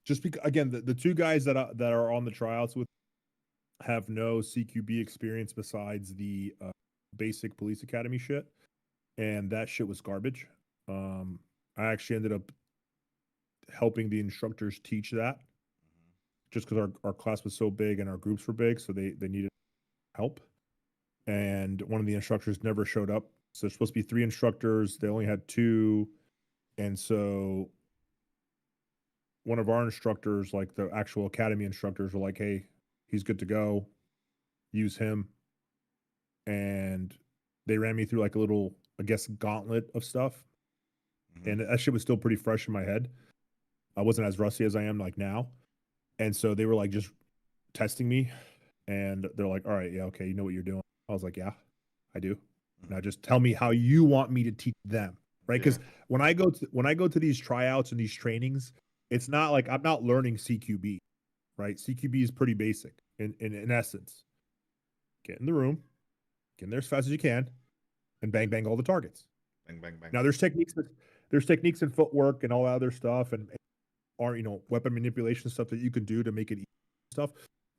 Just because again, the two guys that are on the tryouts with have no CQB experience besides the basic police academy shit, and that shit was garbage. I actually ended up helping the instructors teach that, just because our class was so big and our groups were big, so they needed help. And one of the instructors never showed up. So there's supposed to be 3 instructors. They only had 2. And so one of our instructors, like the actual academy instructors, were like, hey, he's good to go. Use him. And they ran me through like a little, I guess, gauntlet of stuff. And that shit was still pretty fresh in my head. I wasn't as rusty as I am like now. And so they were like just testing me. And they're like, all right, yeah, okay, you know what you're doing. I was like, yeah, I do. Now just tell me how you want me to teach them, right? Because when I go to these tryouts and these trainings, it's not like I'm not learning CQB, right? CQB is pretty basic in essence. Get in the room, get in there as fast as you can, and bang bang all the targets. Bang bang bang. Now there's techniques and footwork and all that other stuff and weapon manipulation stuff that you can do to make it easy stuff.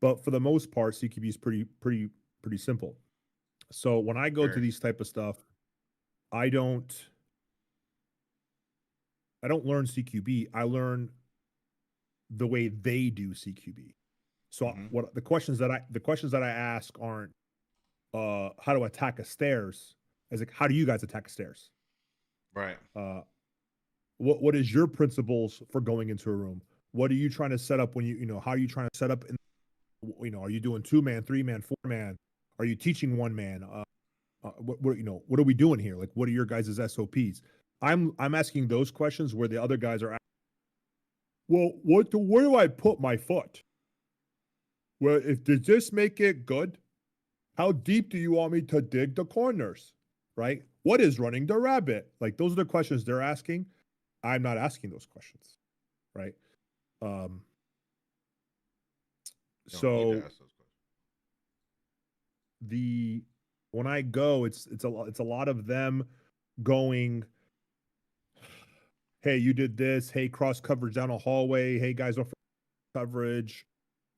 But for the most part, CQB is pretty simple. So when I go to these type of stuff, I don't learn CQB. I learn the way they do CQB. So what the questions that I ask aren't how to attack a stairs. As like, how do you guys attack a stairs? Right. What is your principles for going into a room? What are you trying to set up when how are you trying to set up are you doing 2-man, 3-man, 4-man? Are you teaching 1-man? What are we doing here? Like, what are your guys' SOPs? I'm asking those questions where the other guys are asking, well, where do I put my foot? Well, does this make it good? How deep do you want me to dig the corners? Right? What is running the rabbit? Like, those are the questions they're asking. I'm not asking those questions. Right? So when I go, it's a lot of them going, hey, you did this. Hey, cross coverage down a hallway. Hey, guys, don't forget coverage.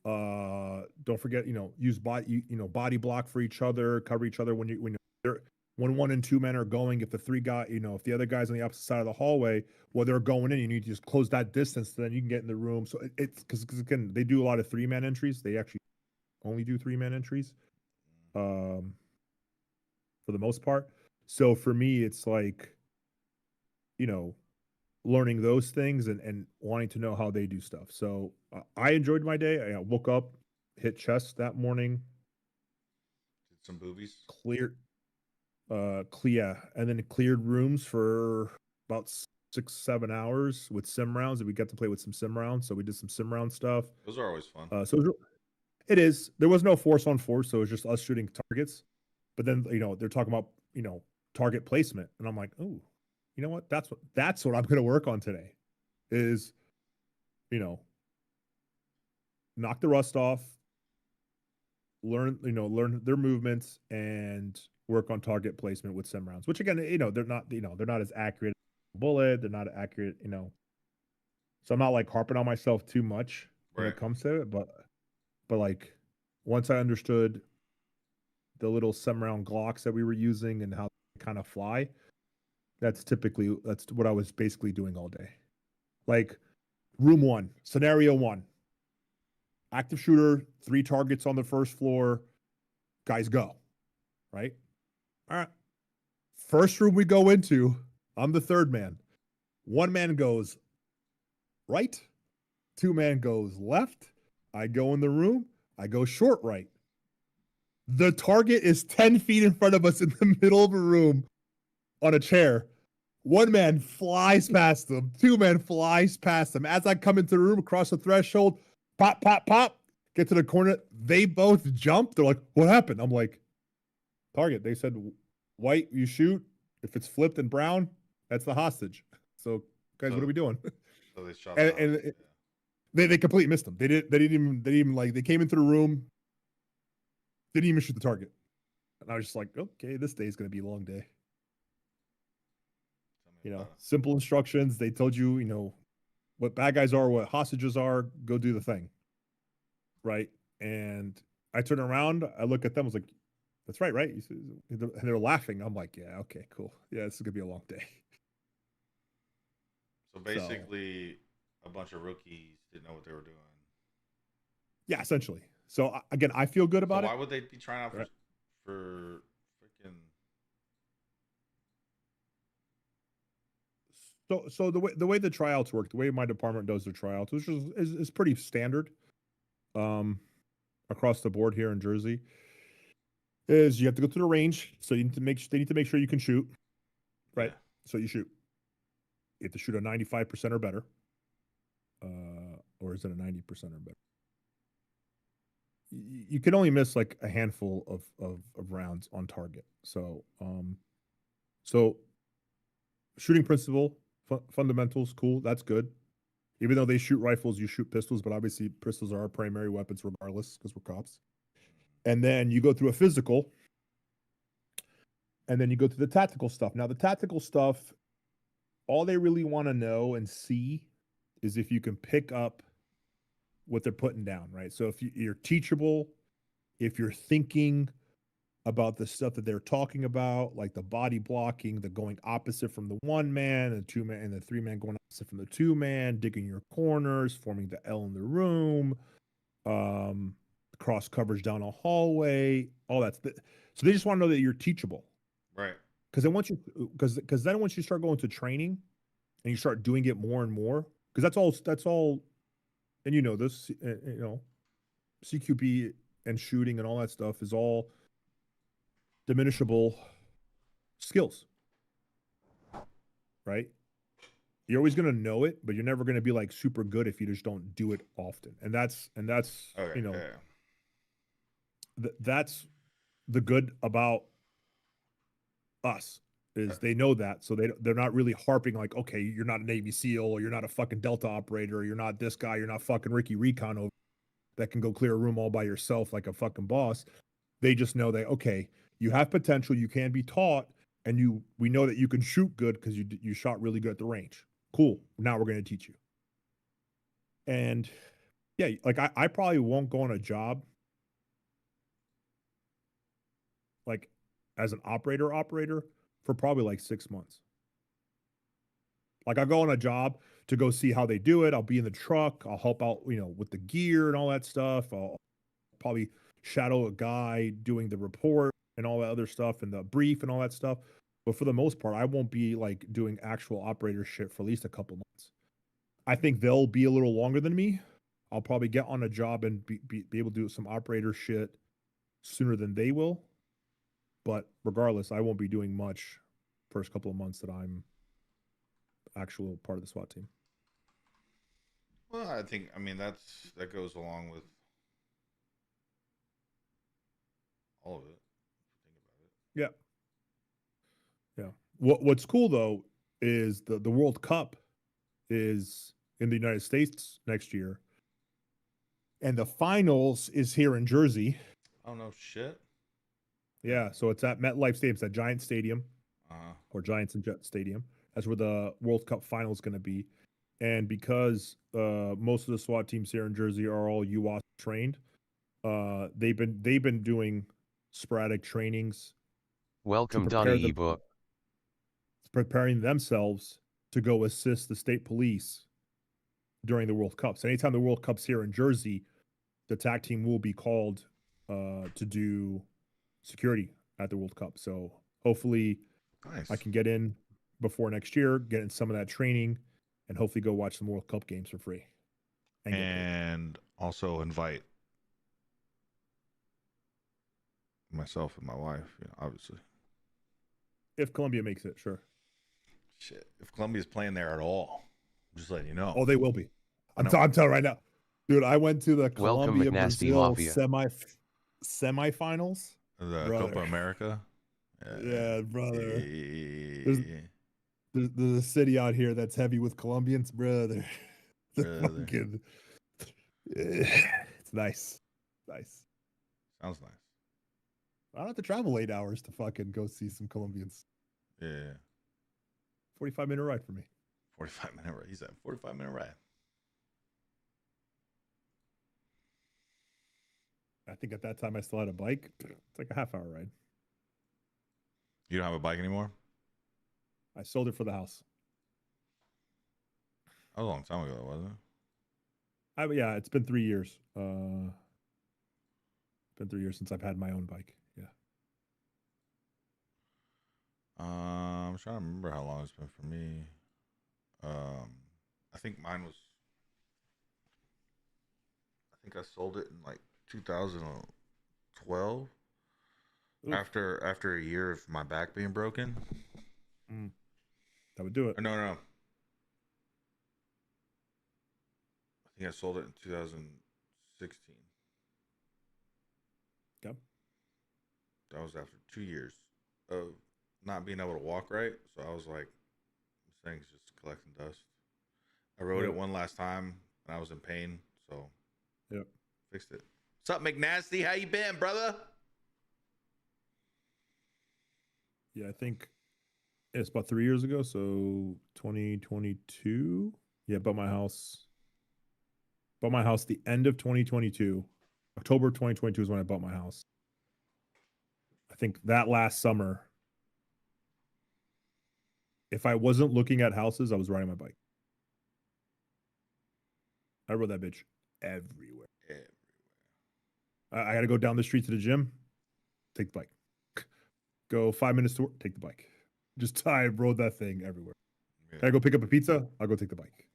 Don't forget, use body block for each other, cover each other when 1 and 2 men are going. If the 3 guy, if the other guy's on the opposite side of the hallway, well, they're going in. You need to just close that distance, so then you can get in the room. So it's because again, they do a lot of 3-man entries. They actually only do 3-man entries, for the most part. So for me, it's like, learning those things and wanting to know how they do stuff. So I enjoyed my day. I woke up, hit chest that morning, did some boobies, clear, and then cleared rooms for about 6-7 hours with sim rounds, and we got to play with some sim rounds. So we did some sim round stuff. those are always fun. It is. There was no force on force, so it was just us shooting targets. But then they're talking about target placement, and I'm like, oh, you know what? That's what I'm going to work on today. Is knock the rust off, learn their movements, and work on target placement with sim rounds. Which again, they're not as accurate as a bullet. They're not accurate, So I'm not like harping on myself too much when it comes to it, but like once I understood the little sim round Glocks that we were using and how they kind of fly, that's what I was basically doing all day. Like room 1, scenario 1, active shooter, 3 targets on the first floor, guys go, right? All right. First room we go into, I'm the 3rd man. 1 man goes right, 2 man goes left. I go in the room, I go short right. The target is 10 feet in front of us in the middle of a room on a chair. 1 man flies past them. 2 men flies past them. As I come into the room, across the threshold, pop, pop, pop, get to the corner. They both jump. They're like, what happened? I'm like, target. They said, white, you shoot. If it's flipped and brown, that's the hostage. So, guys, what are we doing? So they shot and they completely missed them. They didn't even like, they came into the room, didn't even shoot the target. And I was just like, okay, this day is going to be a long day. Simple instructions. They told you, what bad guys are, what hostages are, go do the thing. Right. And I turn around, I look at them, I was like, That's right, right? And they're laughing. I'm like, yeah, okay, cool. Yeah, this is gonna be a long day. So basically, a bunch of rookies didn't know what they were doing. Yeah, essentially. So again, I feel good So about why it. would they be trying out Right. for freaking? So the way the tryouts work, the way my department does their tryouts, which is pretty standard, across the board here in Jersey, is you have to go to the range. So you need to they need to make sure you can shoot, right? Yeah. So you shoot. You have to shoot a 95% or better, or is it a 90% or better? You can only miss like a handful of rounds on target. So so shooting principle, fundamentals, cool. That's good. Even though they shoot rifles, you shoot pistols, but obviously pistols are our primary weapons regardless because we're cops. And then you go through a physical, and then you go through the tactical stuff. Now, the tactical stuff, all they really want to know and see is if you can pick up what they're putting down, right? So if you're teachable, if you're thinking about the stuff that they're talking about, like the body blocking, the going opposite from the one man, the two man, and the three man going opposite from the two man, digging your corners, forming the L in the room, cross coverage down a hallway, all that. So they just want to know that you're teachable. Right. Because then once you start going to training and you start doing it more and more, because that's all, and you know this, CQB and shooting and all that stuff is all diminishable skills, right? You're always going to know it, but you're never going to be like super good if you just don't do it often. And that's Okay. that's the good about us is they know that, so they're not really harping like, okay, you're not a Navy SEAL, or you're not a fucking Delta operator, or you're not this guy, you're not fucking Ricky Recon over that can go clear a room all by yourself like a fucking boss. They just know that, okay, you have potential, you can be taught, and we know that you can shoot good because you shot really good at the range. Cool. Now we're going to teach you. And yeah, like I probably won't go on a job like as an operator for probably like 6 months. Like I'll go on a job to go see how they do it. I'll be in the truck. I'll help out, with the gear and all that stuff. I'll probably shadow a guy doing the report and all that other stuff and the brief and all that stuff. But for the most part, I won't be like doing actual operator shit for at least a couple months. I think they'll be a little longer than me. I'll probably get on a job and be able to do some operator shit sooner than they will. But regardless, I won't be doing much first couple of months that I'm actual part of the SWAT team. Well, I mean that goes along with all of it. Yeah. Yeah. What's cool though is the World Cup is in the United States next year. And the finals is here in Jersey. Oh no shit. Yeah, so it's at MetLife Stadium, it's at Giant Stadium, Uh-huh. or Giants and Jet Stadium. That's where the World Cup final is going to be. And because most of the SWAT teams here in Jersey are all UAS trained, they've been doing sporadic trainings. Welcome, prepare Donnie them- Ebook. Preparing themselves to go assist the state police during the World Cup. So anytime the World Cup's here in Jersey, the TAC team will be called to do security at the World Cup. So hopefully Nice. I can get in before next year, get in some of that training, and hopefully go watch some World Cup games for free. And get paid. And also invite myself and my wife, obviously. If Columbia makes it, sure. Shit. If Columbia's playing there at all, I'm just letting you know. Oh, they will be. I know. I'm telling right now. Dude, I went to the Welcome, Columbia McNasty Brazil Mafia. semifinals. The brother. Copa America. Yeah, brother. Yeah. There's a city out here that's heavy with Colombians, brother. Brother. Fucking, it's nice. Nice. Sounds nice. I don't have to travel 8 hours to fucking go see some Colombians. Yeah. 45-minute ride for me. 45-minute ride. He said 45-minute ride. I think at that time I still had a bike. It's like a half-hour ride. You don't have a bike anymore? I sold it for the house. That was a long time ago, wasn't it? Yeah, it's been 3 years. Been 3 years since I've had my own bike. Yeah. I'm trying to remember how long it's been for me. I think mine was. I think I sold it in like 2012. Oof. After a year of my back being broken. That would do it. No. I think I sold it in 2016. Yep. That was after 2 years of not being able to walk right. So I was like, this thing's just collecting dust. I rode it one last time and I was in pain. So Yep. fixed it. What's up, McNasty? How you been, brother? Yeah, I think it's about 3 years ago. So 2022. Yeah, bought my house. Bought my house the end of 2022. October 2022 is when I bought my house. I think that last summer, if I wasn't looking at houses, I was riding my bike. I rode that bitch everywhere. I got to go down the street to the gym, take the bike. Go 5 minutes to work, take the bike. Just I rode that thing everywhere. Yeah. Can I go pick up a pizza? I'll go take the bike.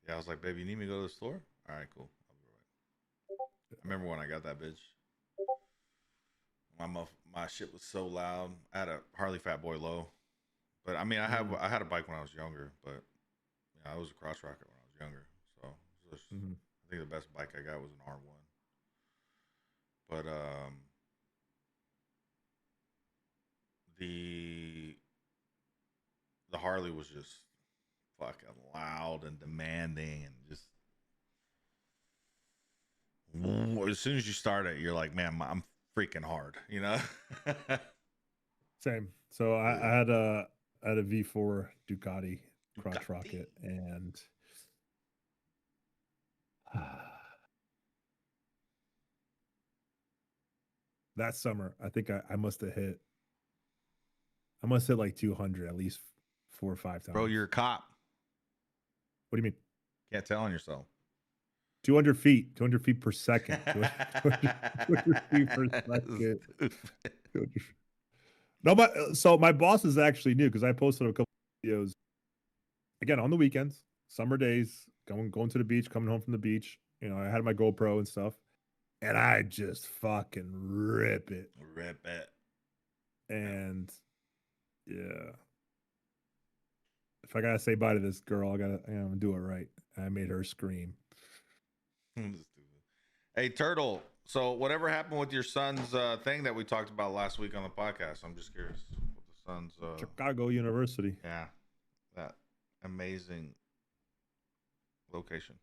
Yeah, I was like, baby, you need me to go to the store? All right, cool. I'll be right. I remember when I got that bitch. My shit was so loud. I had a Harley Fat Boy Low, but I mean, I had a bike when I was younger, but yeah, I was a cross rocket when I was younger. So it was just, I think the best bike I got was an R1. But the Harley was just fucking loud and demanding and just as soon as you start it, you're like, man, I'm freaking hard, you know? Same. So I had a V4 Ducati crotch rocket, and that summer I think I must have hit like 200 at least 4 or 5 times. Bro, you're a cop. What do you mean? Can't tell on yourself. 200 feet per second. 200 feet per second. No, so my bosses actually knew because I posted a couple videos again on the weekends, summer days, going to the beach, coming home from the beach. You know, I had my GoPro and stuff, and I just fucking rip it. And yeah, if I gotta say bye to this girl, I gotta do it right. I made her scream. Hey, Turtle. So whatever happened with your son's thing that we talked about last week on the podcast? I'm just curious. With the son's Chicago University. Yeah, that amazing location.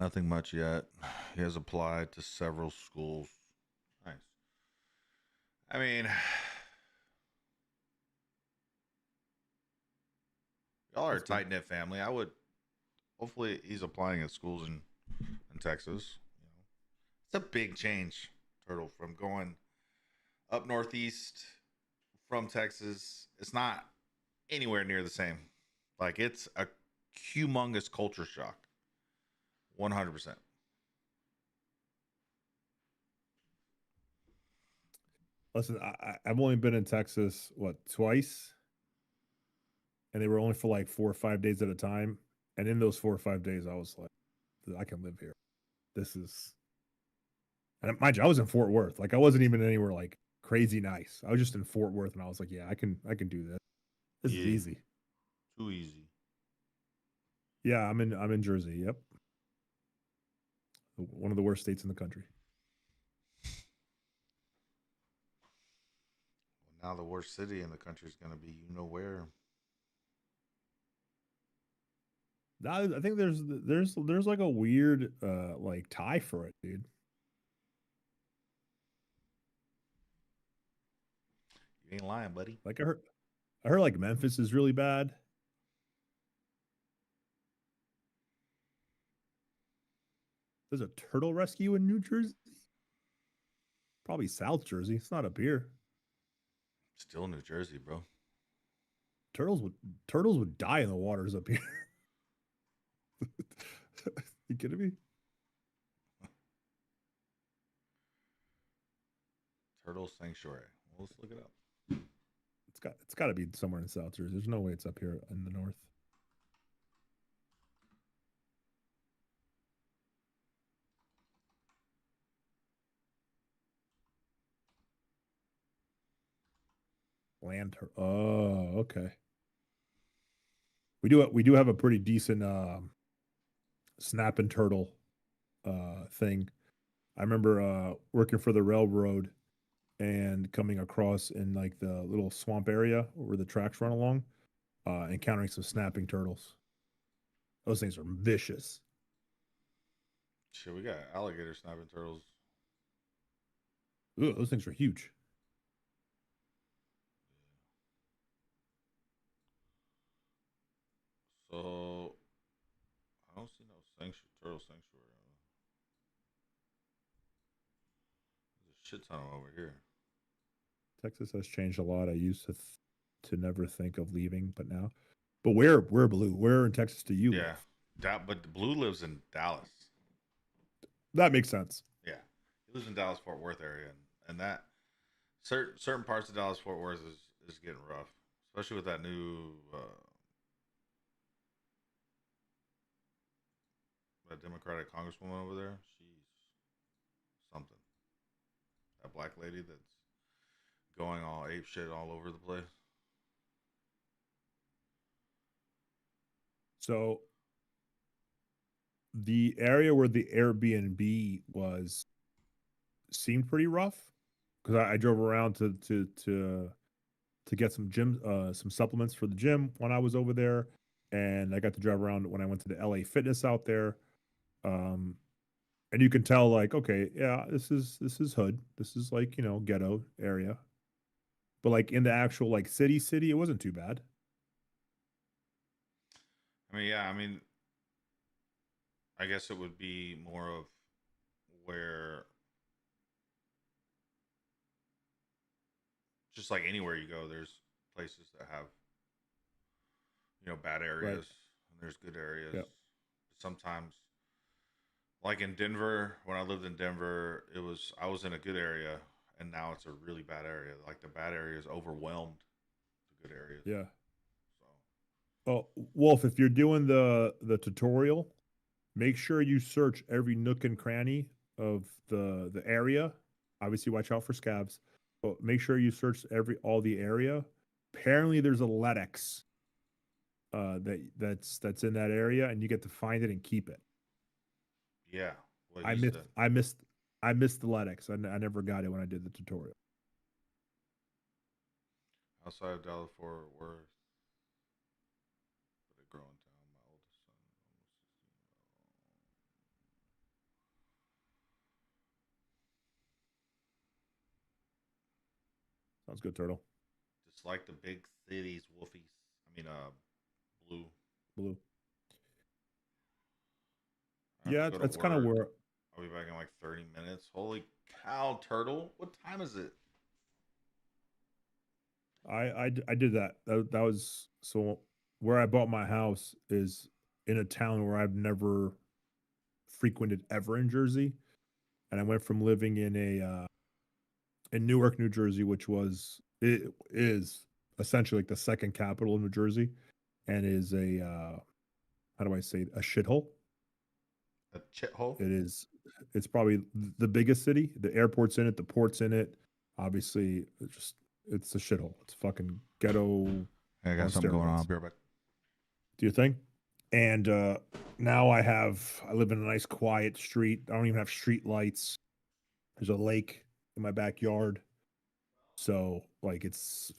Nothing much yet. He has applied to several schools. Nice. I mean, y'all are a tight knit family. I would. Hopefully, he's applying at schools in Texas. You know, it's a big change, Turtle, from going up northeast from Texas. It's not anywhere near the same. Like, it's a humongous culture shock. 100%. Listen, I've only been in Texas, twice? And they were only for like 4 or 5 days at a time. And in those 4 or 5 days, I was like, I can live here. This is, and mind you, I was in Fort Worth. Like, I wasn't even anywhere like crazy nice. I was just in Fort Worth, and I was like, yeah, I can do this. This is easy. Too easy. Yeah, I'm in Jersey. Yep. One of the worst states in the country. Well, now the worst city in the country is going to be where. I think there's like a weird like tie for it, dude. You ain't lying, buddy. Like I heard like Memphis is really bad. There's a turtle rescue in New Jersey. Probably South Jersey. It's not up here. Still New Jersey, bro. Turtles would die in the waters up here. You kidding me? Turtle Sanctuary. Well, let's look it up. It's got to be somewhere in South Jersey. There's no way it's up here in the north. Oh, okay. We do have a pretty decent snapping turtle thing. I remember working for the railroad and coming across in like the little swamp area where the tracks run along, encountering some snapping turtles. Those things are vicious. Shit, we got alligator snapping turtles. Ooh, those things are huge. So I don't see no turtle sanctuary. There's a shit ton of 'em over here. Texas has changed a lot. I used to never think of leaving, but now. But where Blue? Where in Texas do you Yeah, live? but the Blue lives in Dallas. That makes sense. Yeah, he lives in Dallas Fort Worth area, and that certain parts of Dallas Fort Worth is getting rough, especially with that new that Democratic Congresswoman over there. She's something. That black lady that's going all ape shit all over the place. So the area where the Airbnb was seemed pretty rough because I drove around to get some some supplements for the gym when I was over there, and I got to drive around when I went to the LA Fitness out there. And you can tell like, okay, yeah, this is hood. This is like, ghetto area. But like in the actual like city, it wasn't too bad. I mean, yeah, I guess it would be more of where, just like anywhere you go, there's places that have, bad areas and there's good areas. Yep. Sometimes, like in Denver, when I lived in Denver, I was in a good area, and now it's a really bad area. Like the bad area is overwhelmed the good areas. Yeah. So Oh, Wolf, if you're doing the tutorial, make sure you search every nook and cranny of the area. Obviously, watch out for scabs, but make sure you search all the area. Apparently, there's a Ledex that's in that area, and you get to find it and keep it. yeah, well, I missed the Ledex. I never got it when I did the tutorial. outside of Dallas Fort Worth, but a growing town. My oldest son, Sounds good, Turtle. just like the big cities, Wolfies. Blue. Blue. I have Yeah, to go to that's kind of work. where. I'll be back in like 30 minutes. Holy cow, Turtle! What time is it? I did that. That was so where I bought my house is in a town where I've never frequented ever in Jersey, and I went from living in Newark, New Jersey, which is essentially like the second capital of New Jersey, and is a how do I say it? A shithole. A shithole. It's probably the biggest city. The airport's in it, the port's in it. Obviously, it's a shithole. It's fucking ghetto. Hey, I got on something going on. steroids. I'll be right back. Do your thing. And now I live in a nice quiet street. I don't even have street lights. There's a lake in my backyard. So like it's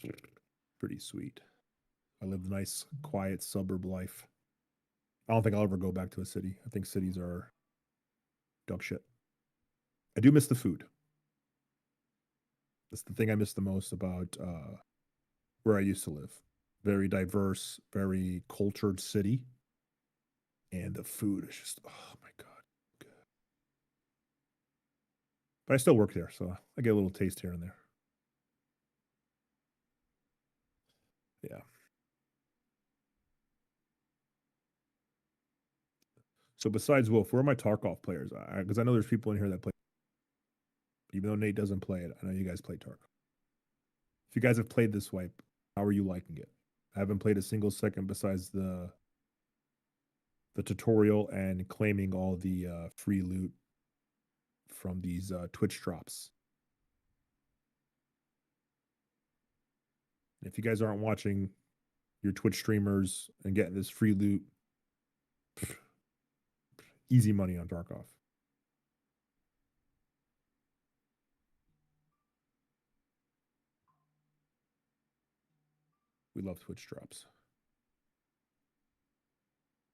pretty sweet. I live a nice quiet suburb life. I don't think I'll ever go back to a city. I think cities are dog shit. I do miss the food. That's the thing I miss the most about where I used to live. Very diverse, very cultured city, and the food is just oh my god, good. But I still work there, so I get a little taste here and there. Yeah. So besides Wolf, where are my Tarkov players? Because I know there's people in here that play. Even though Nate doesn't play it, I know you guys play Tarkov. If you guys have played this wipe, how are you liking it? I haven't played a single second besides the tutorial and claiming all the free loot from these Twitch drops. If you guys aren't watching your Twitch streamers and getting this free loot, easy money on Tarkov. We love Twitch drops.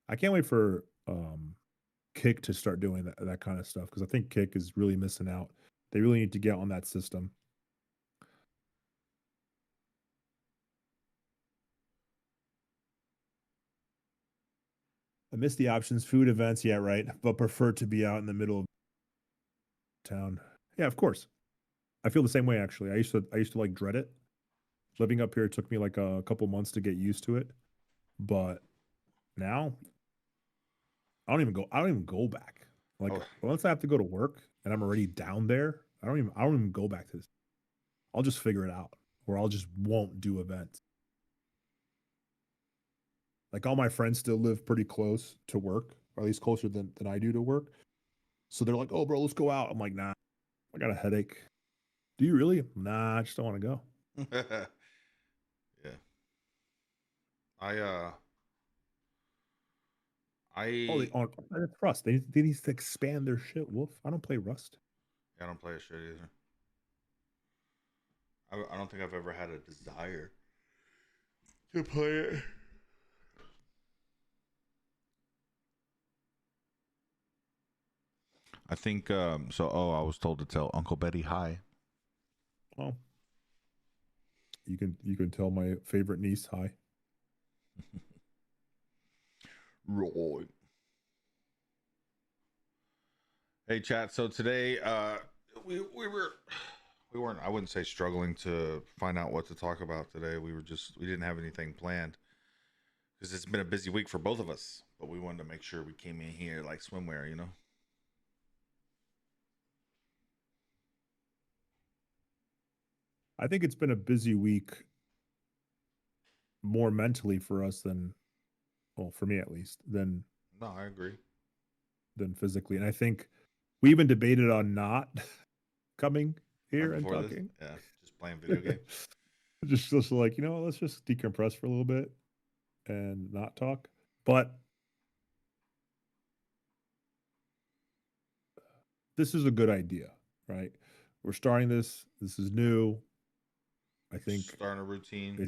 I can't wait for Kick to start doing that kind of stuff because I think Kick is really missing out. They really need to get on that system. I miss the options, food events, yeah, right, but prefer to be out in the middle of town. Yeah, of course. I feel the same way actually. I used to like dread it. Living up here took me like a couple months to get used to it, but now I don't even go back. Like Oh. once I have to go to work and I'm already down there, I don't even go back to this. I'll just figure it out, or I'll just won't do events. Like all my friends still live pretty close to work, or at least closer than I do to work. So they're like, "Oh, bro, let's go out." I'm like, "Nah, I got a headache." Do you really? Nah, I just don't want to go. Yeah. I It's Rust. They need to expand their shit, Wolf. I don't play Rust. I don't play a shit either. I don't think I've ever had a desire to play it. I think so. Oh, I was told to tell Uncle Betty hi. Oh, you can tell my favorite niece hi. Right. Hey, chat. So today, we weren't. I wouldn't say struggling to find out what to talk about today. We didn't have anything planned because it's been a busy week for both of us. But we wanted to make sure we came in here like swimwear, you know. I think it's been a busy week, more mentally for us than, well, for me at least, than No, I agree. physically. And I think we even debated on not coming here Right and before this, talking. yeah, just playing video games. just like, let's just decompress for a little bit and not talk. But this is a good idea, right? We're starting this. This is new. I think Starting a routine.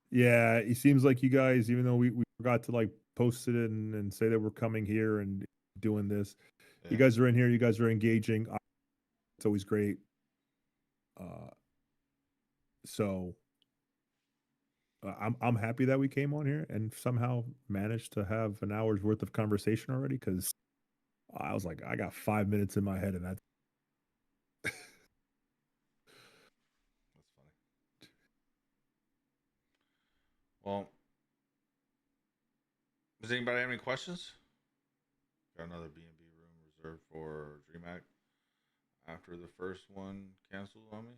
yeah, it seems like you guys, even though we forgot to like post it and say that we're coming here and doing this, Yeah. you guys are in here. You guys are engaging. It's always great. So I'm happy that we came on here and somehow managed to have an hour's worth of conversation already. Because I was like, I got 5 minutes in my head, and that's That's funny. Well, does anybody have any questions? Got another B&B room reserved for DreamHack after the first one canceled on me.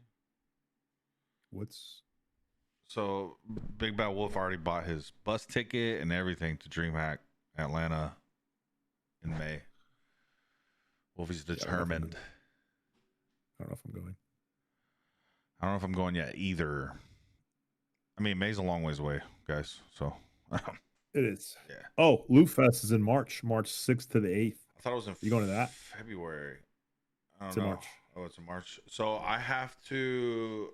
what's So Big Bad Wolf already bought his bus ticket and everything to DreamHack Atlanta in May. Wolfie's determined. I don't know if I'm going. I don't know if I'm going yet either. I mean, May's a long ways away, guys. So It is. yeah. Oh, Loot Fest is in March 6th to the 8th. I thought it was in You going to that? February. I don't It's in know. March. Oh, it's in March. So I have to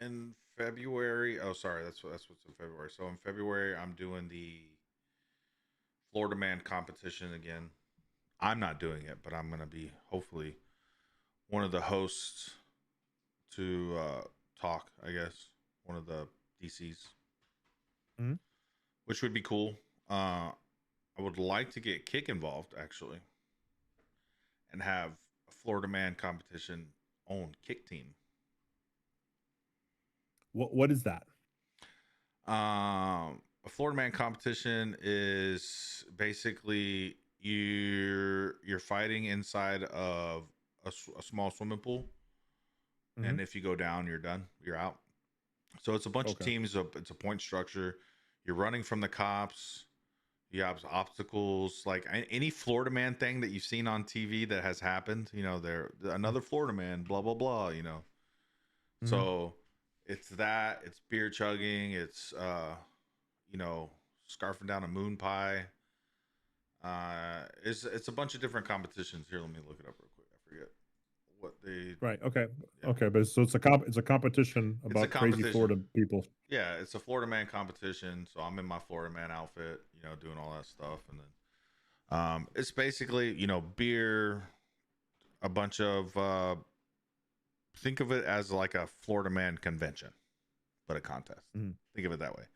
in February. Oh, sorry, that's what's in February. So in February I'm doing the Florida Man competition again. I'm not doing it, but I'm gonna be hopefully one of the hosts to talk, I guess. One of the DCs. Mhm. Which would be cool. I would like to get Kick involved, actually. And have a Florida Man competition own Kick team. What is that? A Florida Man competition is basically you're fighting inside of a small swimming pool, and Mhm. if you go down, you're done. You're out. So it's a bunch of Okay. teams. It's a point structure. You're running from the cops. You have obstacles like any Florida Man thing that you've seen on TV that has happened. You know, there another Florida Man, blah blah blah. You know, Mhm. so it's that. It's beer chugging. It's you know, scarfing down a moon pie. It's a bunch of different competitions. Here, let me look it up real quick. I forget what they. Right. Okay. Yeah. Okay. But so it's a competition It's a about crazy competition. Florida people. Yeah, it's a Florida Man competition. So I'm in my Florida Man outfit, you know, doing all that stuff, and then it's basically, you know, beer, a bunch of think of it as like a Florida Man convention, but a contest. Mhm. Think of it that way.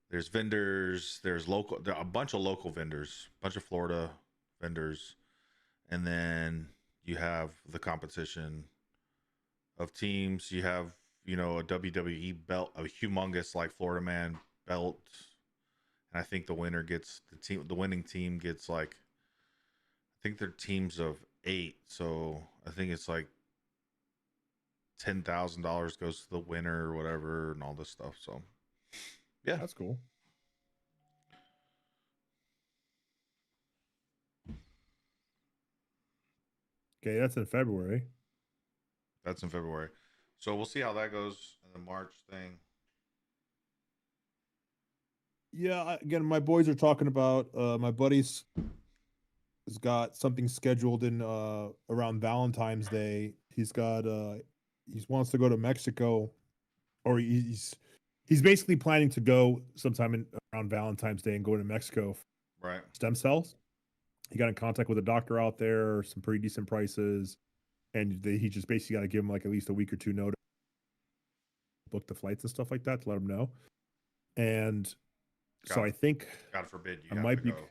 There's vendors, there's a bunch of local vendors, a bunch of Florida vendors, and then you have the competition of teams. You have, you know, a WWE belt, a humongous like Florida Man belt, and I think the winning team gets like, I think they're teams of 8, so I think it's like $10,000 goes to the winner or whatever, and all this stuff. So yeah, That's cool. Okay, that's in February. that's in February. So we'll see how that goes in the March thing. Yeah, again, my boys are talking about my buddies has got something scheduled in around Valentine's Day. He wants to go to Mexico, or he's basically planning to go sometime around Valentine's Day and go to Mexico for Right. stem cells. He got in contact with a doctor out there, some pretty decent prices, and he just basically got to give him like at least a week or two notice, book the flights and stuff like that to let him know. And so God, I think God forbid you I have might to be. go.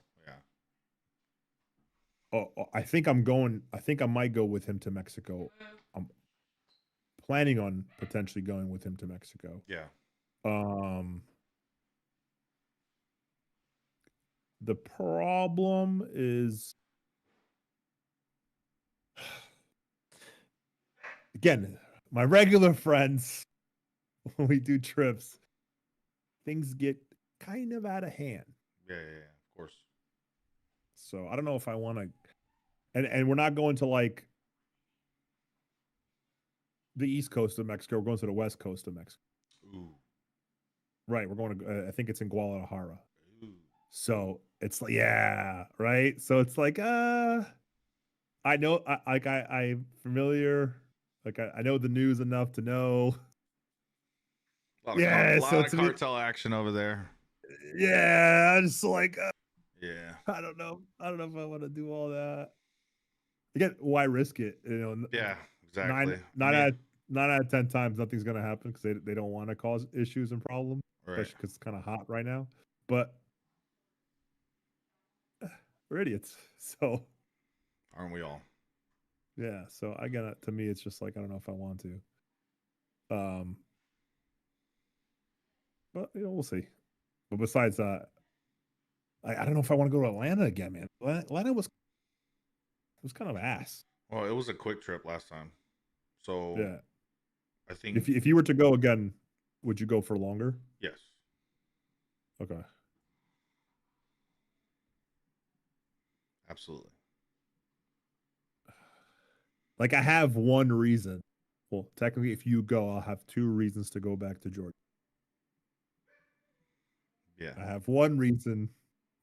Yeah. I think I'm going. I think I might go with him to Mexico. I'm planning on potentially going with him to Mexico. Yeah. Um, the problem is, again, my regular friends, when we do trips, things get kind of out of hand. Yeah. Of course. So I don't know if I want to, and we're not going to like the east coast of Mexico. We're going to the west coast of Mexico. Ooh. Right. We're going to. I think it's in Guadalajara. Ooh. So it's like, yeah, right. So it's like, I know, I'm familiar. Like, I know the news enough to know. Yeah. A So lot of to me, cartel action over there. yeah, I'm just like, Yeah. I don't know. I don't know if I want to do all that. Again, why risk it? You know, Yeah. Exactly. nine out of 10 times, nothing's gonna happen because they don't want to cause issues and problems, Right. especially because it's kind of hot right now. But we're idiots, so. Aren't we all? Yeah, so I gotta, to me, it's just like I don't know if I want to. But you know, we'll see. But besides that, I don't know if I want to go to Atlanta again, man. Atlanta was kind of ass. Well, it was a quick trip last time, so Yeah. I think If you were to go again, would you go for longer? yes. Okay. Absolutely. Like I have one reason. Well, technically, if you go, I'll have 2 reasons to go back to Georgia. Yeah. I have one reason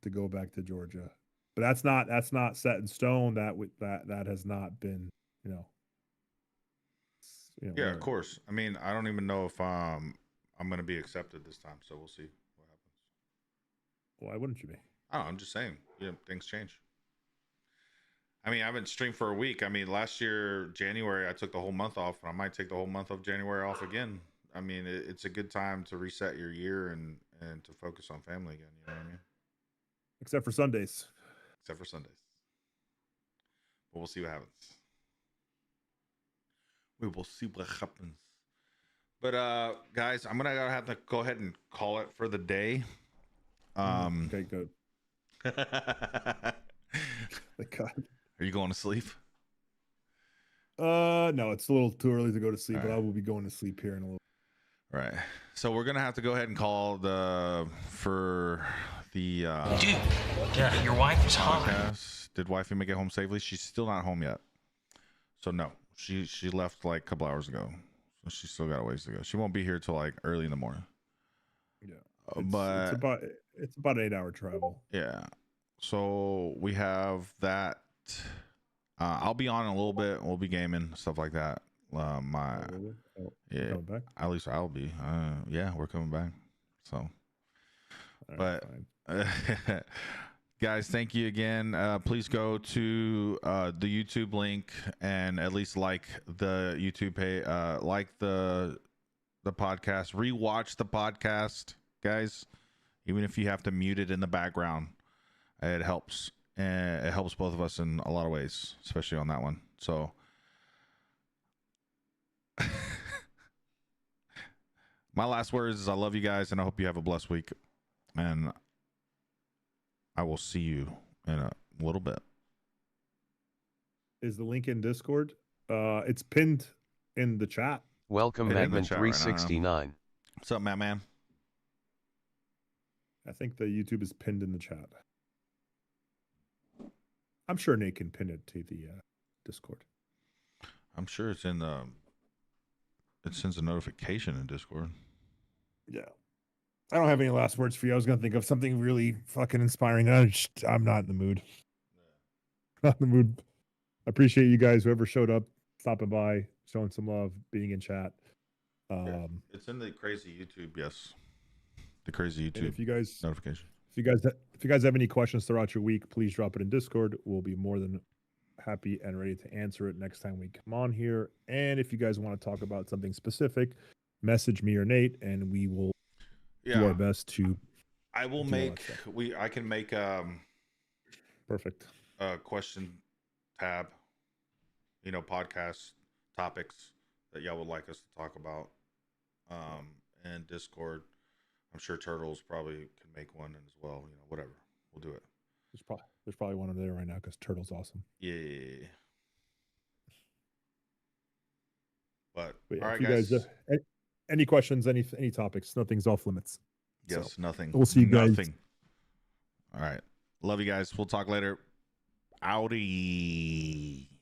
to go back to Georgia, but that's not set in stone. That has not been, you know. Yeah, whatever. of course. I mean, I don't even know if I'm gonna be accepted this time, so we'll see what happens. Why wouldn't you be? I don't know, I'm just saying, things change. I mean, I haven't streamed for a week. I mean, last year, January, I took the whole month off, and I might take the whole month of January off again. I mean, it's a good time to reset your year and to focus on family again. You know what I mean? Except for Sundays. Except for Sundays. But we'll see what happens. We will see what happens. But guys, I'm gonna have to go ahead and call it for the day. Okay, good. Are Thank God. you going to sleep? No, it's a little too early to go to sleep, All but right. I will be going to sleep here in a little. Right. So we're gonna have to go ahead and call for the Dude, your wife is home. podcast. Did wifey make it home safely? She's still not home yet. So no, she left like a couple hours ago. So she's still got a ways to go. She won't be here till like early in the morning. Yeah, But it's about an 8-hour travel. yeah. So we have that. I'll be on in a little bit. We'll be gaming, stuff like that. Oh, really? Oh, Yeah, coming back? at least I'll be. Yeah, we're coming back. So, All but fine. guys, thank you again. Please go to the YouTube link and at least like the YouTube page, like the podcast, rewatch the podcast, guys. Even if you have to mute it in the background, it helps. And it helps both of us in a lot of ways, especially on that one. So my last words is I love you guys and I hope you have a blessed week. And I will see you in a little bit. Is the link in Discord? It's pinned in the chat. Welcome, Hit it in the Madman chat right now. 369. What's up, man? I think the YouTube is pinned in the chat. I'm sure Nate can pin it to the Discord. I'm sure it's in the. It sends a notification in Discord. Yeah. I don't have any last words for you. I was gonna think of something really fucking inspiring. I'm not in the mood. Not in the mood. I appreciate you guys, whoever showed up, stopping by, showing some love, being in chat. It's in the crazy YouTube. Yes, the crazy And YouTube if you guys notification. if you guys have any questions throughout your week, please drop it in Discord. We'll be more than happy and ready to answer it next time we come on here. And if you guys want to talk about something specific, message me or Nate, and we will do our Yeah, best to. I will do all that make. stuff. I can make Perfect. a question tab. You know, podcast topics that y'all would like us to talk about. And Discord. I'm sure Turtles probably can make one as well. You know, whatever. We'll do it. There's probably one over there right now because Turtle's awesome. Yeah. But But yeah, all if right, you guys. any questions, any topics, nothing's off limits. Yes, So, nothing. we'll see you guys. Nothing. All right. Love you guys. We'll talk later. Outie.